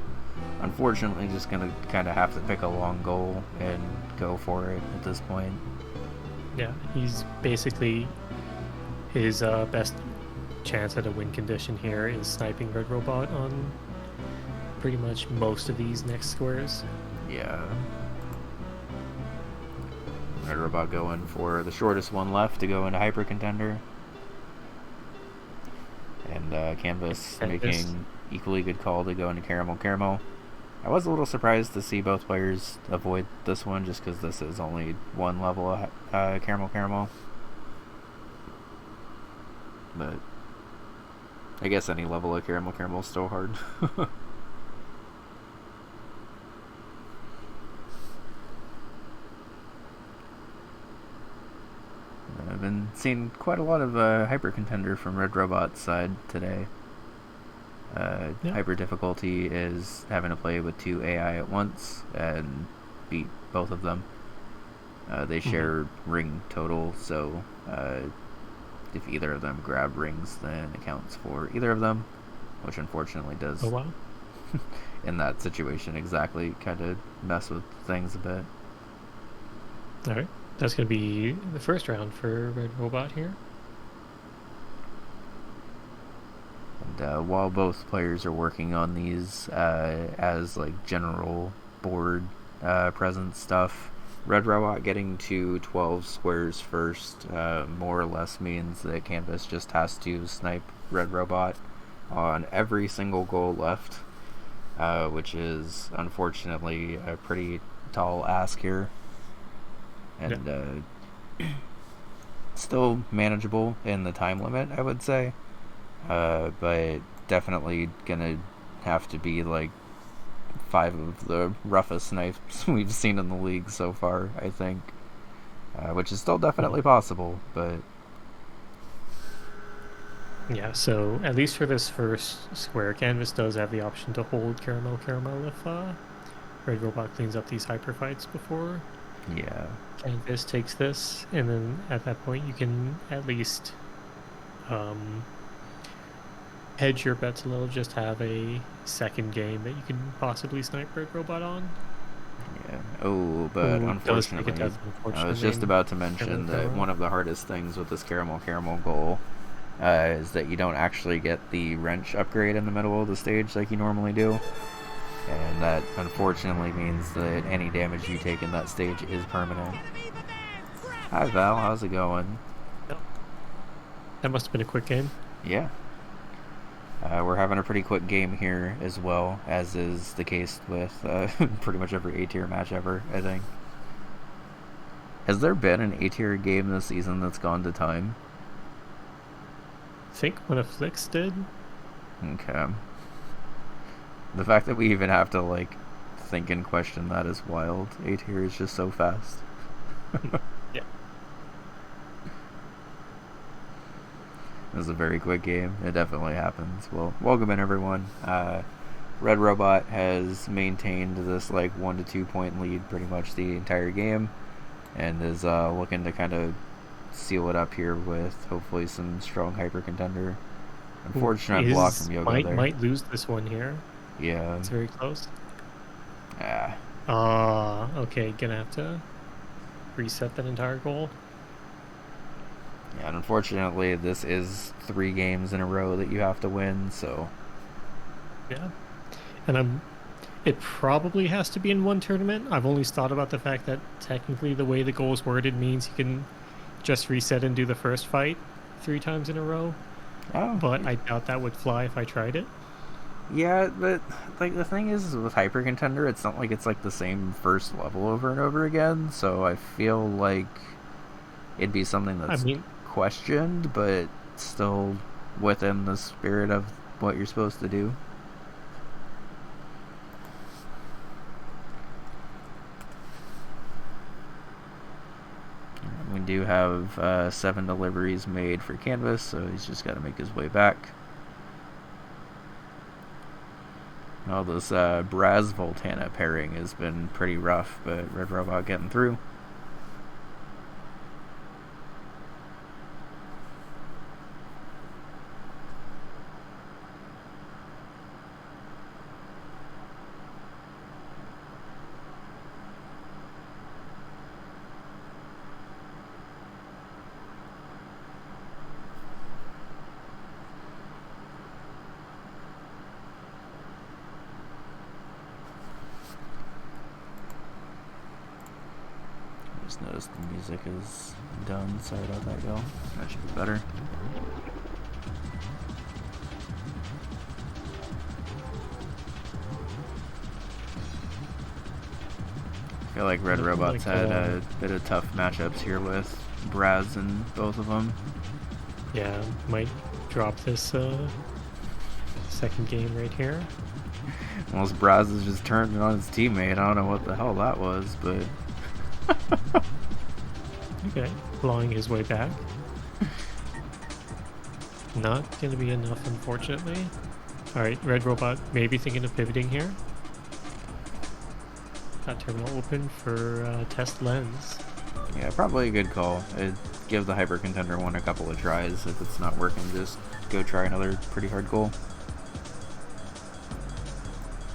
A: unfortunately just going to kind of have to pick a long goal and go for it at this point.
B: Yeah, he's basically his best chance at a win condition here is sniping RedRobot on pretty much most of these next squares.
A: Yeah. RedRobot going for the shortest one left to go into Hyper Contender. And Kanvas making equally good call to go into Caramel Caramel. I was a little surprised to see both players avoid this one just because this is only one level of Caramel Caramel. But I guess any level of Caramel Caramel is still hard. I've been seeing quite a lot of Hyper Contender from RedRobot's side today.
B: Yeah.
A: Hyper difficulty is having to play with 2 AI at once and beat both of them. They share ring total, so if either of them grab rings, then it counts for either of them, which unfortunately does,
B: Oh, wow.
A: in that situation, exactly kind of mess with things a bit.
B: Alright, that's going to be the first round for RedRobot here.
A: And while both players are working on these as like general board presence stuff, RedRobot getting to 12 squares first more or less means that Kanvas just has to snipe RedRobot on every single goal left, which is unfortunately a pretty tall ask here. And still manageable in the time limit, I would say. But definitely gonna have to be like 5 of the roughest knives we've seen in the league so far, I think. Which is still definitely possible, but...
B: Yeah, so at least for this first square, Kanvas does have the option to hold Caramel if RedRobot cleans up these hyper fights before
A: Yeah.
B: Kanvas takes this, and then at that point you can at least hedge your bets a little, just have a second game that you can possibly snipe RedRobot on.
A: Yeah. Oh, but unfortunately, I was just about to mention that one of the hardest things with this Caramel goal is that you don't actually get the wrench upgrade in the middle of the stage like you normally do. And that unfortunately means that any damage you take in that stage is permanent. Hi Val, how's it going?
B: That must have been a quick game.
A: Yeah. We're having a pretty quick game here as well, as is the case with pretty much every A-tier match ever, I think. Has there been an A-tier game this season that's gone to time?
B: I think one of Flicks did.
A: Okay. The fact that we even have to, like, think and question that is wild. A-tier is just so fast.
B: Yeah.
A: It was a very quick game. It definitely happens. Well, welcome in, everyone. RedRobot has maintained this, like, 1 to 2 point lead pretty much the entire game, and is looking to kind of seal it up here with hopefully some strong hyper contender. Unfortunate block from Yoga there.
B: Might lose this one here.
A: Yeah.
B: It's very close.
A: Ah.
B: Okay, gonna have to reset that entire goal.
A: Yeah, and unfortunately, this is 3 games in a row that you have to win, so...
B: Yeah. And it probably has to be in one tournament. I've only thought about the fact that technically the way the goal is worded means you can just reset and do the first fight 3 times in a row.
A: Oh.
B: But I doubt that would fly if I tried it.
A: Yeah, but like the thing is with Hyper Contender, it's not like it's like the same first level over and over again, so I feel like it'd be something that's questioned, but still within the spirit of what you're supposed to do. We do have 7 deliveries made for Kanvas, so he's just got to make his way back. Well, this Braz Voltana pairing has been pretty rough, but RedRobot getting through. Just noticed the music is done. Sorry about that, y'all. That should be better. I feel like RedRobot's had a bit of tough matchups here with Braz and both of them.
B: Yeah, might drop this second game right here.
A: Almost Braz has just turned on his teammate. I don't know what the hell that was, but...
B: Okay, clawing his way back. Not going to be enough, unfortunately. Alright, RedRobot maybe thinking of pivoting here. Got terminal open for test lens.
A: Yeah, probably a good call. I'd give the Hyper Contender one a couple of tries. If it's not working, just go try another pretty hard goal.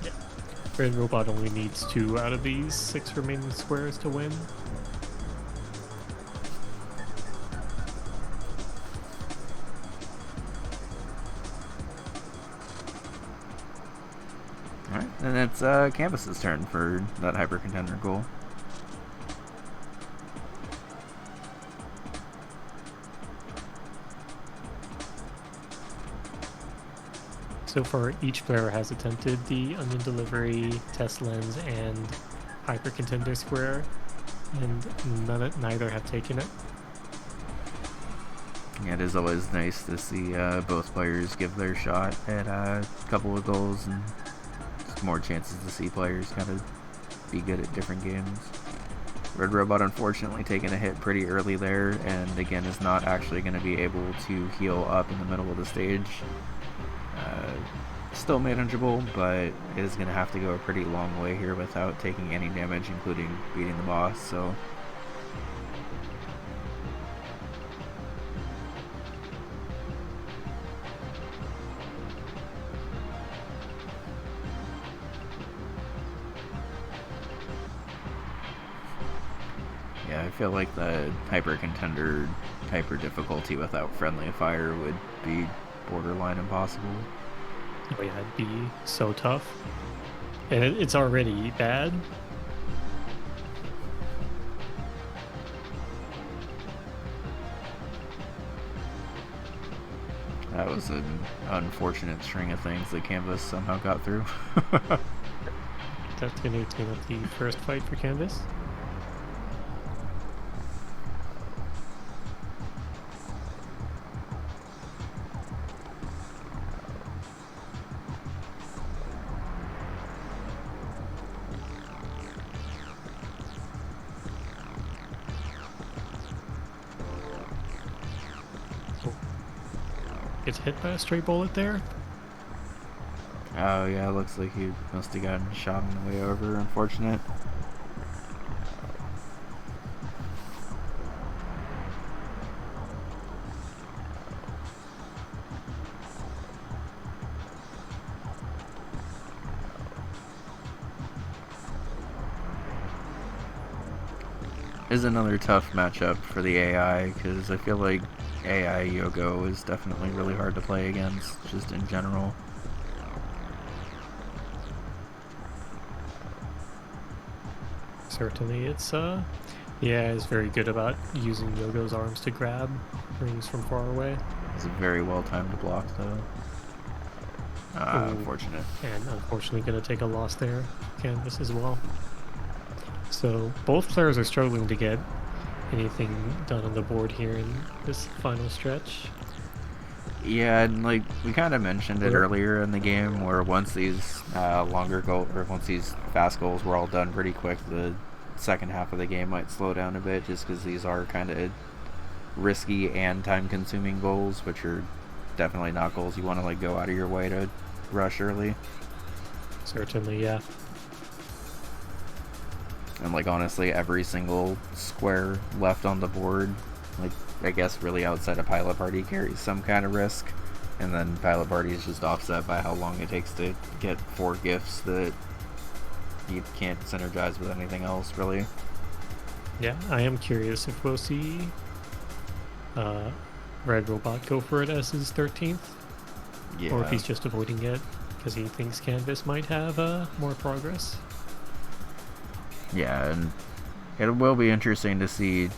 B: Yeah. RedRobot only needs 2 out of these 6 remaining squares to win.
A: Alright, and it's Kanvas's turn for that Hyper Contender goal.
B: So far, each player has attempted the onion delivery, test lens, and Hyper Contender Square, and neither have taken it.
A: Yeah, it is always nice to see both players give their shot at a couple of goals, and more chances to see players kind of be good at different games. RedRobot unfortunately taking a hit pretty early there, and again is not actually going to be able to heal up in the middle of the stage. Still manageable, but it is going to have to go a pretty long way here without taking any damage, including beating the boss, so... Yeah, I feel like the Hyper Contender hyper difficulty without friendly fire would be borderline impossible.
B: Oh yeah, it'd be so tough. And it's already bad.
A: That was an unfortunate string of things that Kanvas somehow got through.
B: That's going to clean up the first fight for Kanvas. Gets hit by a stray bullet there.
A: Oh yeah, looks like he must have gotten shot on the way over. Unfortunate. Is another tough matchup for the AI, because I feel like AI Yogo is definitely really hard to play against, just in general.
B: Certainly, it's yeah, it's very good about using Yogo's arms to grab rings from far away.
A: It's a very well timed block, though. Unfortunate.
B: And unfortunately, going to take a loss there. Kanvas as well. So both players are struggling to get anything done on the board here in this final stretch.
A: Yeah, and like we kind of mentioned it earlier in the game, where once these once these fast goals were all done pretty quick, the second half of the game might slow down a bit, just because these are kind of risky and time-consuming goals, which are definitely not goals you want to like go out of your way to rush early.
B: Certainly, yeah.
A: And like honestly, every single square left on the board, like I guess really outside of Pilot Party, carries some kind of risk, and then Pilot Party is just offset by how long it takes to get 4 gifts that you can't synergize with anything else, really.
B: Yeah, I am curious if we'll see RedRobot go for it as his 13th,
A: Yeah.
B: or if he's just avoiding it because he thinks Kanvas might have more progress.
A: Yeah, and it will be interesting to see.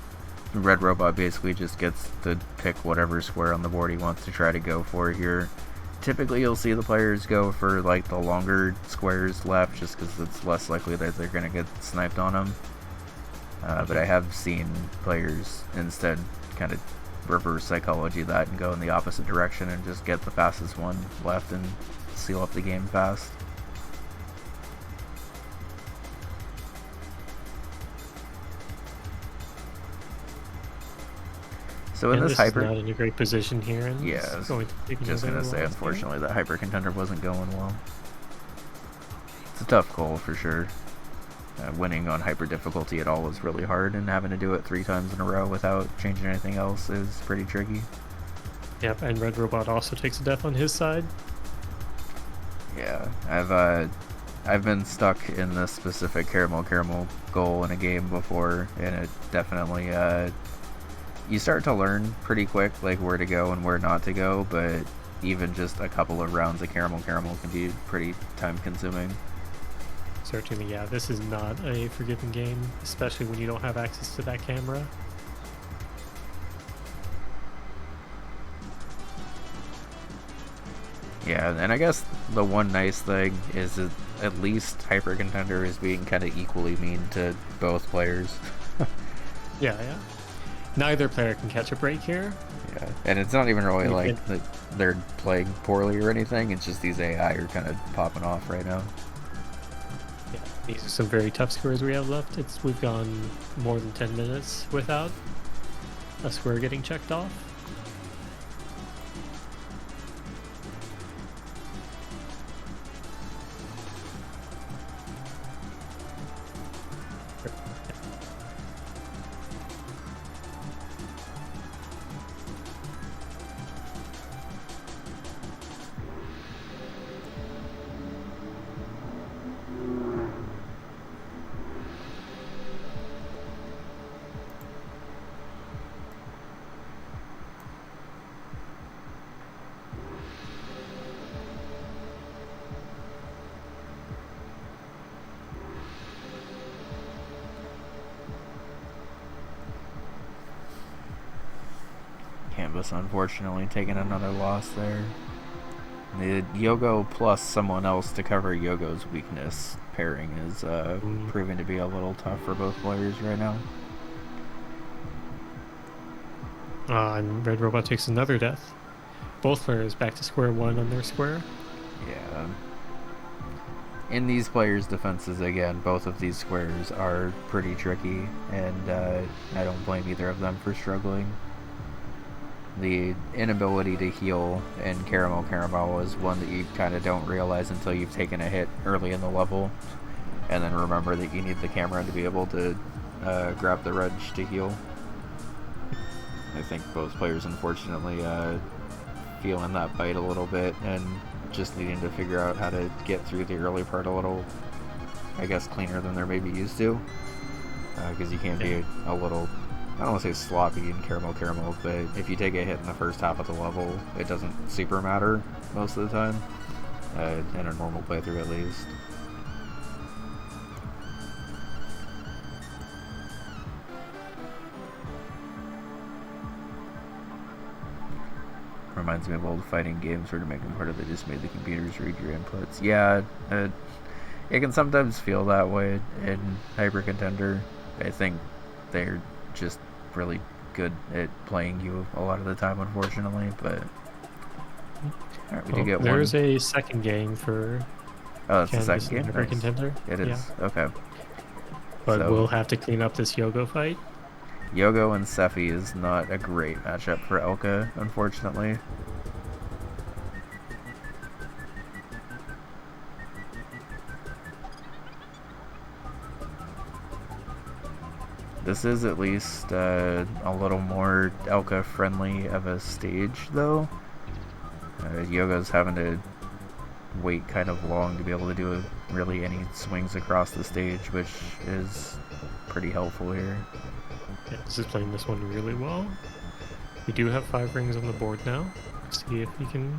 A: RedRobot basically just gets to pick whatever square on the board he wants to try to go for here. Typically you'll see the players go for like the longer squares left, just because it's less likely that they're going to get sniped on them. But I have seen players instead kind of reverse psychology that and go in the opposite direction and just get the fastest one left and seal up the game fast. So in this hyper,
B: is not in a great position here, and
A: yeah,
B: just gonna
A: say unfortunately that Hyper Contender wasn't going well. It's a tough goal for sure. Winning on hyper difficulty at all is really hard, and having to do it 3 times in a row without changing anything else is pretty tricky.
B: Yep, and RedRobot also takes a death on his side.
A: Yeah, I've been stuck in this specific caramel goal in a game before, and it definitely you start to learn pretty quick like where to go and where not to go, but even just a couple of rounds of caramel can be pretty time consuming.
B: Certainly, yeah, this is not a forgiving game, especially when you don't have access to that camera.
A: Yeah, and I guess the one nice thing is that at least Hyper Contender is being kind of equally mean to both players.
B: Yeah, yeah. Neither player can catch a break here.
A: Yeah, and it's not even really
B: You
A: like that they're playing poorly or anything. It's just these AI are kind of popping off right now.
B: Yeah, these are some very tough squares we have left. We've gone more than 10 minutes without a square getting checked off.
A: Kanvas unfortunately taking another loss there. The Yogo plus someone else to cover Yogo's weakness pairing is proving to be a little tough for both players right now.
B: And RedRobot takes another death. Both players back to square one on their square.
A: Yeah. In these players' defenses, again, both of these squares are pretty tricky, and I don't blame either of them for struggling. The inability to heal in Caramel is one that you kind of don't realize until you've taken a hit early in the level, and then remember that you need the camera to be able to grab the Reg to heal. I think both players, unfortunately, feeling that bite a little bit and just needing to figure out how to get through the early part a little, I guess, cleaner than they're maybe used to. Because you can't be a little, I don't want to say sloppy in Caramel, but if you take a hit in the first half of the level, it doesn't super matter most of the time, in a normal playthrough at least. Reminds me of old fighting games where to make them harder they just made the computers read your inputs. Yeah, it can sometimes feel that way in Hyper Contender. I think they're just really good at playing you a lot of the time, unfortunately, but alright, we did get one.
B: There's a second game for
A: that's the
B: Kanvas
A: second game?
B: Hyper
A: Nice.
B: Contender.
A: It is,
B: yeah.
A: Okay.
B: But
A: So,
B: we'll have to clean up this Yogo fight.
A: Yogo and Sephi is not a great matchup for Elka, unfortunately. This is at least a little more Elka friendly of a stage, though. Yogo's having to wait kind of long to be able to do really any swings across the stage, which is pretty helpful here.
B: Yeah, this is playing this one really well. We do have 5 rings on the board now. Let's see if we can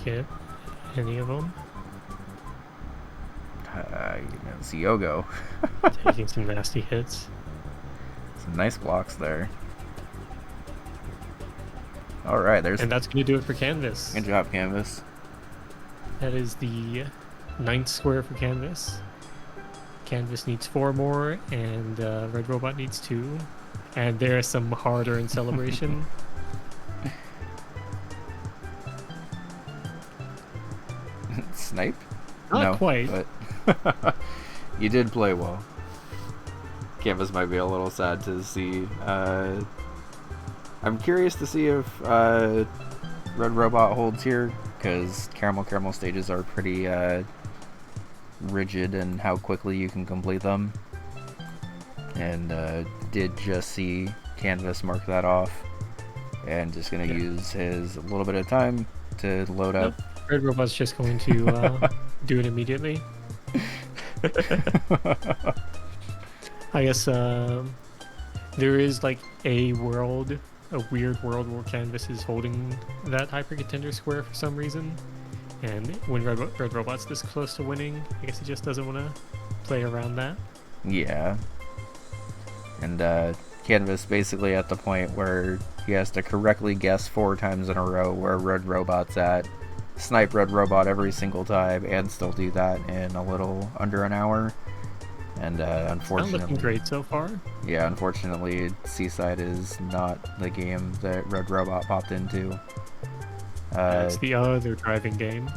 B: get any of them.
A: It's Yogo.
B: Taking some nasty hits.
A: Some nice blocks there. Alright,
B: And that's going to do it for Kanvas.
A: Good job, Kanvas.
B: That is the 9th square for Kanvas. Kanvas needs 4 more, and RedRobot needs 2. And there's some hard-earned celebration.
A: Snipe?
B: Not
A: no,
B: quite.
A: But you did play well. Kanvas might be a little sad to see. I'm curious to see if RedRobot holds here, because Caramel stages are pretty rigid in how quickly you can complete them. And did just see Kanvas mark that off, and just gonna use his little bit of time to load up.
B: RedRobot's just going to do it immediately. I guess there is like a weird world where Kanvas is holding that Hyper Contender square for some reason, and when RedRobot's this close to winning, I guess he just doesn't want to play around that.
A: Yeah. And Kanvas basically at the point where he has to correctly guess 4 times in a row where RedRobot's at snipe RedRobot every single time and still do that in a little under an hour. And unfortunately,
B: not looking great so far.
A: Yeah, unfortunately, Seaside is not the game that RedRobot popped into.
B: It's the other driving game.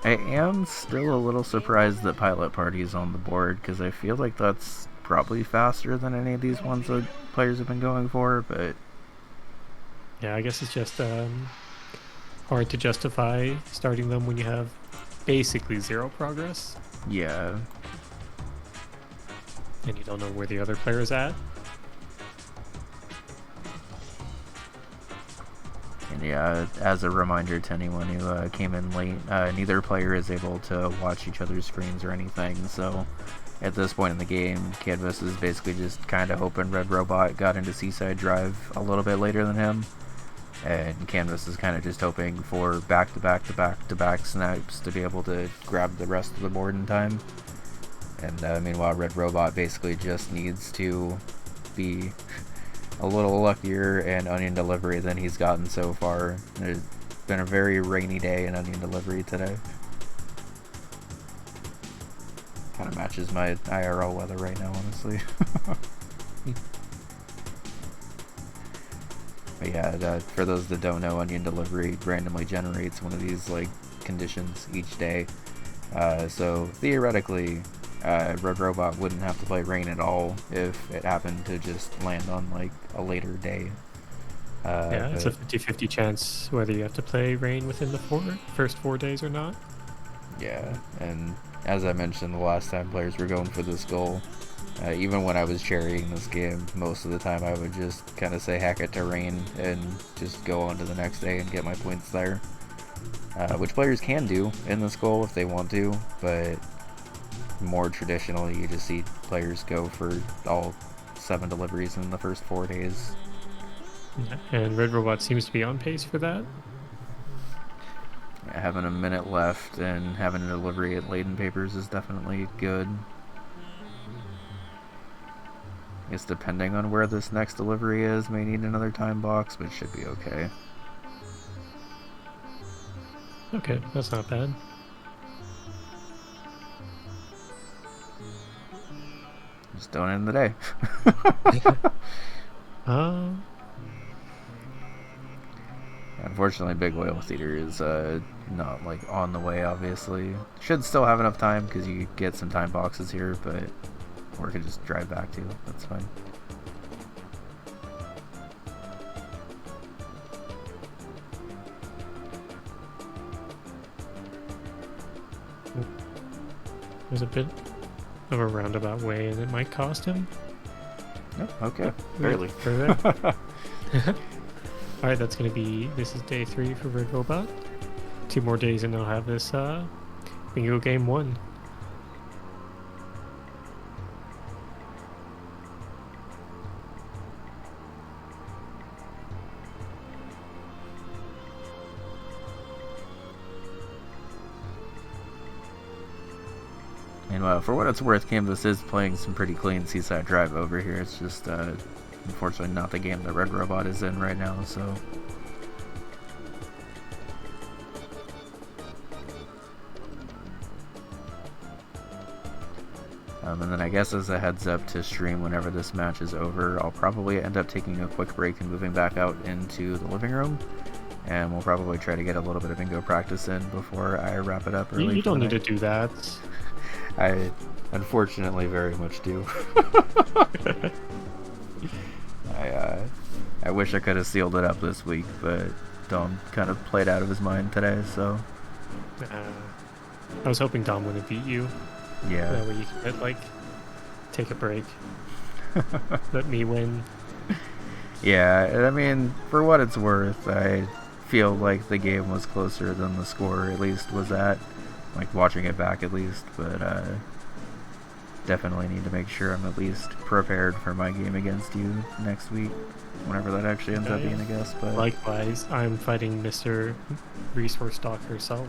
A: I am still a little surprised that Pilot Party is on the board, because I feel like that's probably faster than any of these ones that players have been going for, but...
B: Yeah, I guess it's just hard to justify starting them when you have basically zero progress.
A: Yeah.
B: And you don't know where the other player is at.
A: And yeah, as a reminder to anyone who came in late, neither player is able to watch each other's screens or anything, so at this point in the game, Kanvas is basically just kind of hoping RedRobot got into Seaside Drive a little bit later than him, and Kanvas is kind of just hoping for back-to-back-to-back-to-back snipes to be able to grab the rest of the board in time. And meanwhile, RedRobot basically just needs to be a little luckier in Onion Delivery than he's gotten so far. There's been a very rainy day in Onion Delivery today. Kind of matches my IRL weather right now, honestly. But yeah, for those that don't know, Onion Delivery randomly generates one of these like conditions each day. So theoretically, RedRobot wouldn't have to play rain at all if it happened to just land on like a later day.
B: Yeah, it's a 50-50 chance whether you have to play rain within the first 4 days or not.
A: Yeah, and as I mentioned the last time players were going for this goal, even when I was cherrying this game, most of the time I would just kind of say heck it to rain and just go on to the next day and get my points there. Which players can do in this goal if they want to, but more traditionally you just see players go for all 7 deliveries in the first 4 days.
B: And RedRobot seems to be on pace for that.
A: Yeah, having a minute left and having a delivery at Laden Papers is definitely good. I guess depending on where this next delivery is, may need another time box, but it should be okay.
B: Okay, that's not bad.
A: Just don't end the day. Unfortunately, Big Whale Theater is not like on the way, obviously. Should still have enough time because you get some time boxes here, but or could just drive back to. That's fine.
B: There's a bit of a roundabout way, and it might cost him.
A: Oh, okay, barely.
B: Alright, that's gonna be. This is day 3 for RedRobot. 2 more days, and they'll have this bingo game 1.
A: And for what it's worth, Kanvas is playing some pretty clean Seaside Drive over here. It's just unfortunately not the game that RedRobot is in right now, so. And then I guess as a heads up to stream whenever this match is over, I'll probably end up taking a quick break and moving back out into the living room. And we'll probably try to get a little bit of bingo practice in before I wrap it up early.
B: You don't need to do that.
A: I unfortunately very much do. I wish I could have sealed it up this week, but Dom kind of played out of his mind today, so.
B: I was hoping Dom wouldn't beat you.
A: Yeah.
B: That way you could, like, take a break. Let me win.
A: Yeah, I mean, for what it's worth, I feel like the game was closer than the score at least was at. Like, watching it back at least, but, definitely need to make sure I'm at least prepared for my game against you next week, whenever that actually ends up being, I guess. But
B: likewise, I'm fighting Mr. Resource Doc herself.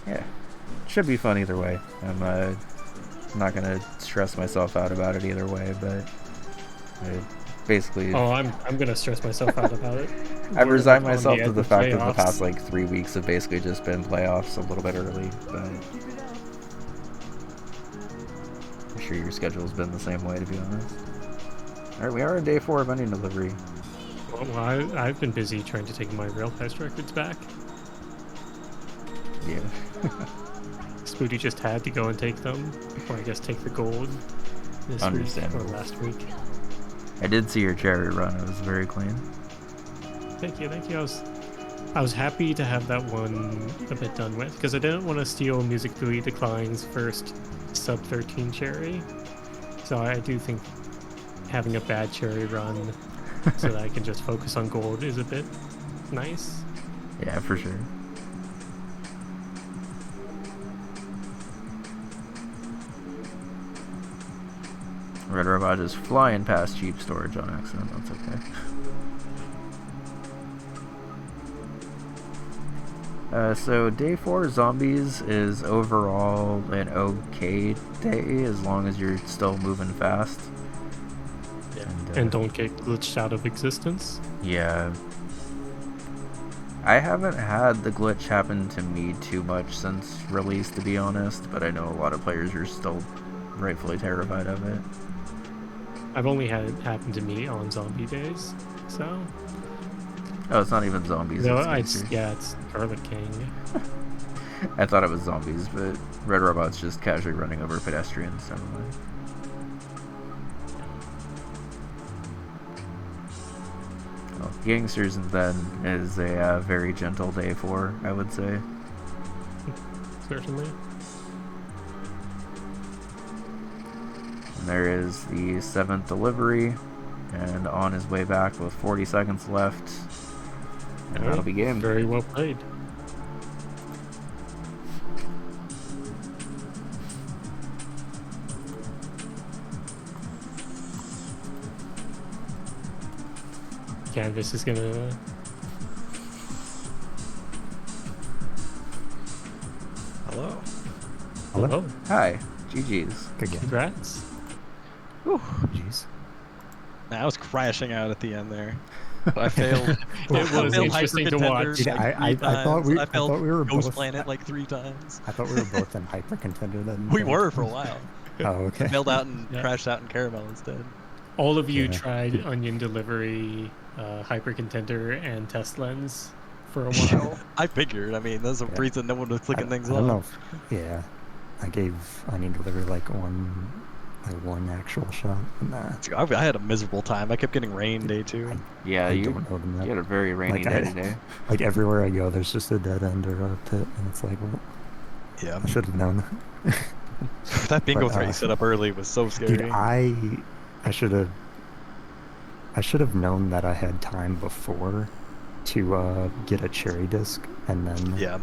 A: Yeah, should be fun either way. I'm not gonna stress myself out about it either way, but basically.
B: Oh, I'm gonna stress myself out about it.
A: I've resigned myself to the fact that the past like 3 weeks have basically just been playoffs a little bit early, but I'm sure your schedule's been the same way, to be honest. Alright, we are on day 4 of onion delivery.
B: Well, I've been busy trying to take my rail test records back.
A: Yeah.
B: Spooty just had to go and take them, or I guess take the gold this week or last week.
A: I did see your cherry run. It was very clean.
B: Thank you. I was happy to have that one a bit done with, because I didn't want to steal Musically Decline's first sub 13 cherry. So I do think having a bad cherry run so that I can just focus on gold is a bit nice.
A: Yeah, for sure. RedRobot is flying past cheap storage on accident. That's okay. So day 4 zombies is overall an okay day as long as you're still moving fast.
B: Yeah. And don't get glitched out of existence.
A: Yeah. I haven't had the glitch happen to me too much since release, to be honest, but I know a lot of players are still rightfully terrified of it.
B: I've only had it happen to me on zombie days, so...
A: Oh, it's not even zombies.
B: No, it's Garlic King.
A: I thought it was zombies, but RedRobot's just casually running over pedestrians, so... Well, Gangsters then is a very gentle day 4, I would say.
B: Certainly.
A: And there is the 7th delivery, and on his way back with 40 seconds left. And that'll be game.
B: Very well played. Kanvas is gonna...
C: Hello.
B: Hello.
A: Hi. GG's.
B: Congrats.
C: Whew. Jeez. I was crashing out at the end there. I failed.
B: It was interesting to watch.
D: Dude, I thought we were
C: Ghost
D: both.
C: Planet like 3 times.
D: I thought we were both in Hyper Contender then.
C: We were for a while.
D: Oh, okay.
C: Failed out and crashed out in Caramel instead.
B: All of you tried Onion Delivery, Hyper Contender, and Test Lens for a while.
C: I figured. I mean, there's a reason no one was clicking things
D: I
C: off.
D: don't know. Yeah, I gave Onion Delivery like one actual shot. And,
C: I had a miserable time. I kept getting rain day 2.
A: Yeah, you had a very rainy day today.
D: Like everywhere I go, there's just a dead end or a pit, and it's like, well,
C: yeah,
D: I should have known.
C: That bingo threat you set up early was so scary.
D: Dude, I should have known that I had time before to get a cherry disc, and then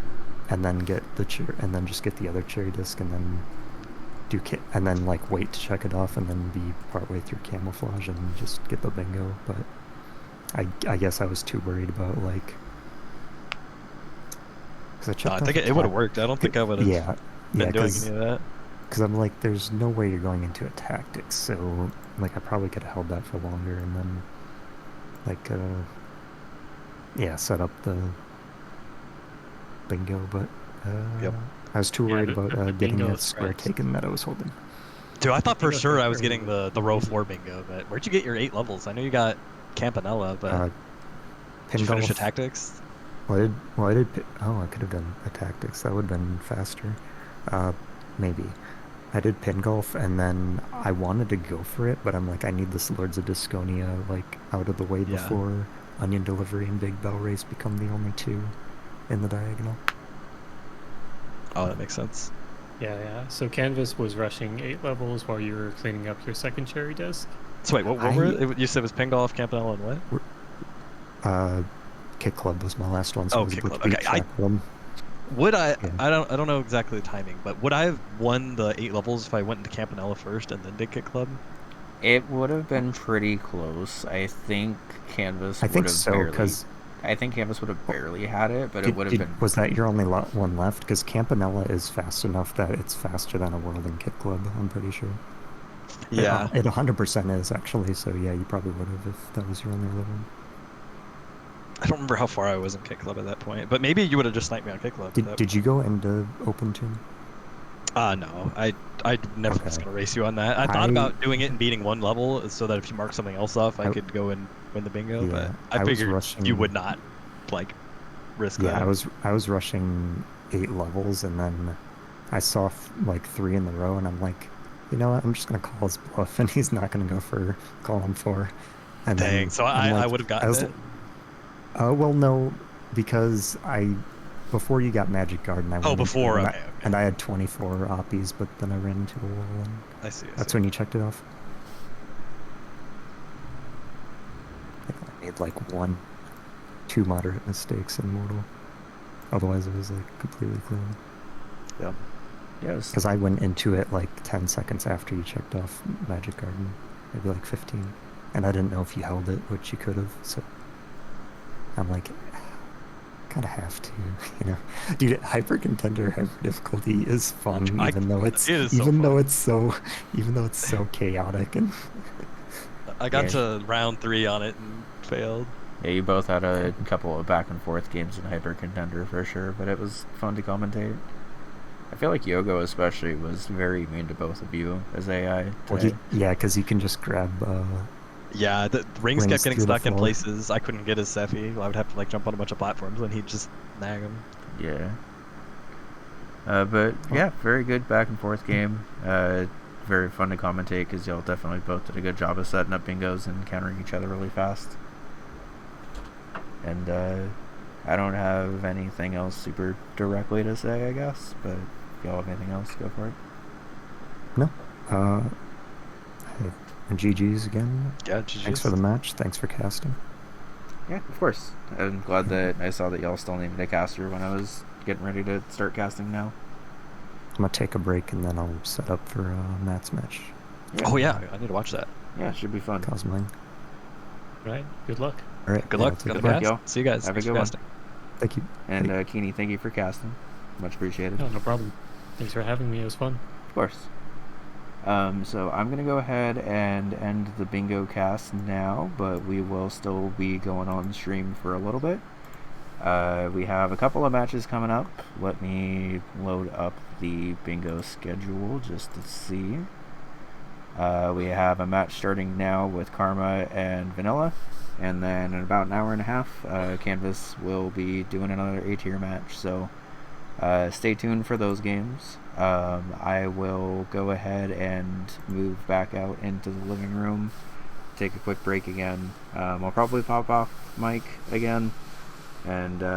D: and then get the and then just get the other cherry disc, and then and then like wait to check it off, and then be partway through camouflage and just get the bingo. But I guess I was too worried about like.
C: I think it would have worked. I don't think I would have been doing any of that.
D: Because I'm like, there's no way you're going into a tactics, so like I probably could have held that for longer, and then like set up the bingo, but I was too worried about getting that square taken that I was holding.
C: Dude, I thought for sure I was getting the row 4 bingo, but where'd you get your 8 levels? I know you got Campanella, but did you finish a tactics?
D: Well, I did. Oh, I could have done a tactics. That would have been faster. Maybe. I did pin golf, and then I wanted to go for it, but I'm like, I need this Lords of Disconia like out of the way before Onion Delivery and Big Bell Race become the only 2 in the diagonal.
C: Oh, that makes sense.
B: Yeah. So Kanvas was rushing 8 levels while you were cleaning up your second cherry disc.
C: So wait, what were it? You said it was pin golf, Campanella, and what?
D: Kick Club was my last one. So
C: Kick Club. Okay, Would I? Yeah. I don't know exactly the timing, but would I have won the 8 levels if I went into Campanella first and then did Kit Club?
A: It would have been pretty close. I think Kanvas
D: I
A: would
D: think
A: have
D: so,
A: barely.
D: because
A: I think Kanvas would have barely had it, but it would have been.
D: Was that your only one left? Because Campanella is fast enough that it's faster than a World and Kit Club, I'm pretty sure.
C: Yeah.
D: It 100% is, actually, so yeah, you probably would have if that was your only other one.
C: I don't remember how far I was in Kit Club at that point, but maybe you would have just sniped me on Kit Club.
D: Did you go into Open Tomb?
C: No. I never was going to race you on that. I thought about doing it and beating one level so that if you mark something else off, I could go and win the bingo, yeah, but I figured you would not, like, risk that.
D: Yeah, I was rushing 8 levels, and then I saw, like, 3 in a row, and I'm like, you know what, I'm just going to call his bluff, and he's not going to go for column 4. And
C: dang,
D: then
C: so I would have gotten it?
D: Well, no, because before you got Magic Garden, I went
C: before, okay.
D: And I had 24 oppies, but then I ran into a wall, and
C: I see.
D: That's when you checked it off. I think I made like 2 moderate mistakes in Mortal. Otherwise, it was like completely clean.
A: Yeah. Yes.
D: Because I went into it like 10 seconds after you checked off Magic Garden, maybe like 15, and I didn't know if you held it, which you could have. So I'm like, kind of have to, you know. Dude, Hyper Contender Hyper Difficulty is fun, even though it's so chaotic. And
C: I got to round 3 on it and failed.
A: Yeah, you both had a couple of back and forth games in Hyper Contender for sure, but it was fun to commentate. I feel like Yogo especially was very mean to both of you as AI.
D: Yeah, because you can just grab.
C: Yeah, the rings kept getting stuck in places. I couldn't get his Sephi. I would have to like jump on a bunch of platforms, and he'd just nag him.
A: Yeah. But yeah, very good back and forth game. Very fun to commentate because y'all definitely both did a good job of setting up bingos and countering each other really fast. And I don't have anything else super directly to say, I guess. But if y'all have anything else, go for it.
D: No. GG's again.
C: Yeah, GG's.
D: Thanks for the match. Thanks for casting.
A: Yeah, of course. I'm glad that I saw that y'all still needed a caster when I was getting ready to start casting now.
D: I'm going to take a break and then I'll set up for Matt's match.
C: Yeah. Oh, yeah. I need to watch that.
A: Yeah, it should be fun.
D: Cosming.
B: Right. Good luck.
D: All right.
C: Good luck. Good luck, y'all. See you guys.
A: Have a good one.
D: Thank you.
A: And Keeney, thank you for casting. Much appreciated.
B: No problem. Thanks for having me. It was fun.
A: Of course. So I'm going to go ahead and end the bingo cast now, but we will still be going on stream for a little bit. We have a couple of matches coming up. Let me load up the bingo schedule just to see. We have a match starting now with Karma and Vanilla, and then in about an hour and a half, Kanvas will be doing another A-tier match, so stay tuned for those games. I will go ahead and move back out into the living room, take a quick break again. I'll probably pop off mic again, and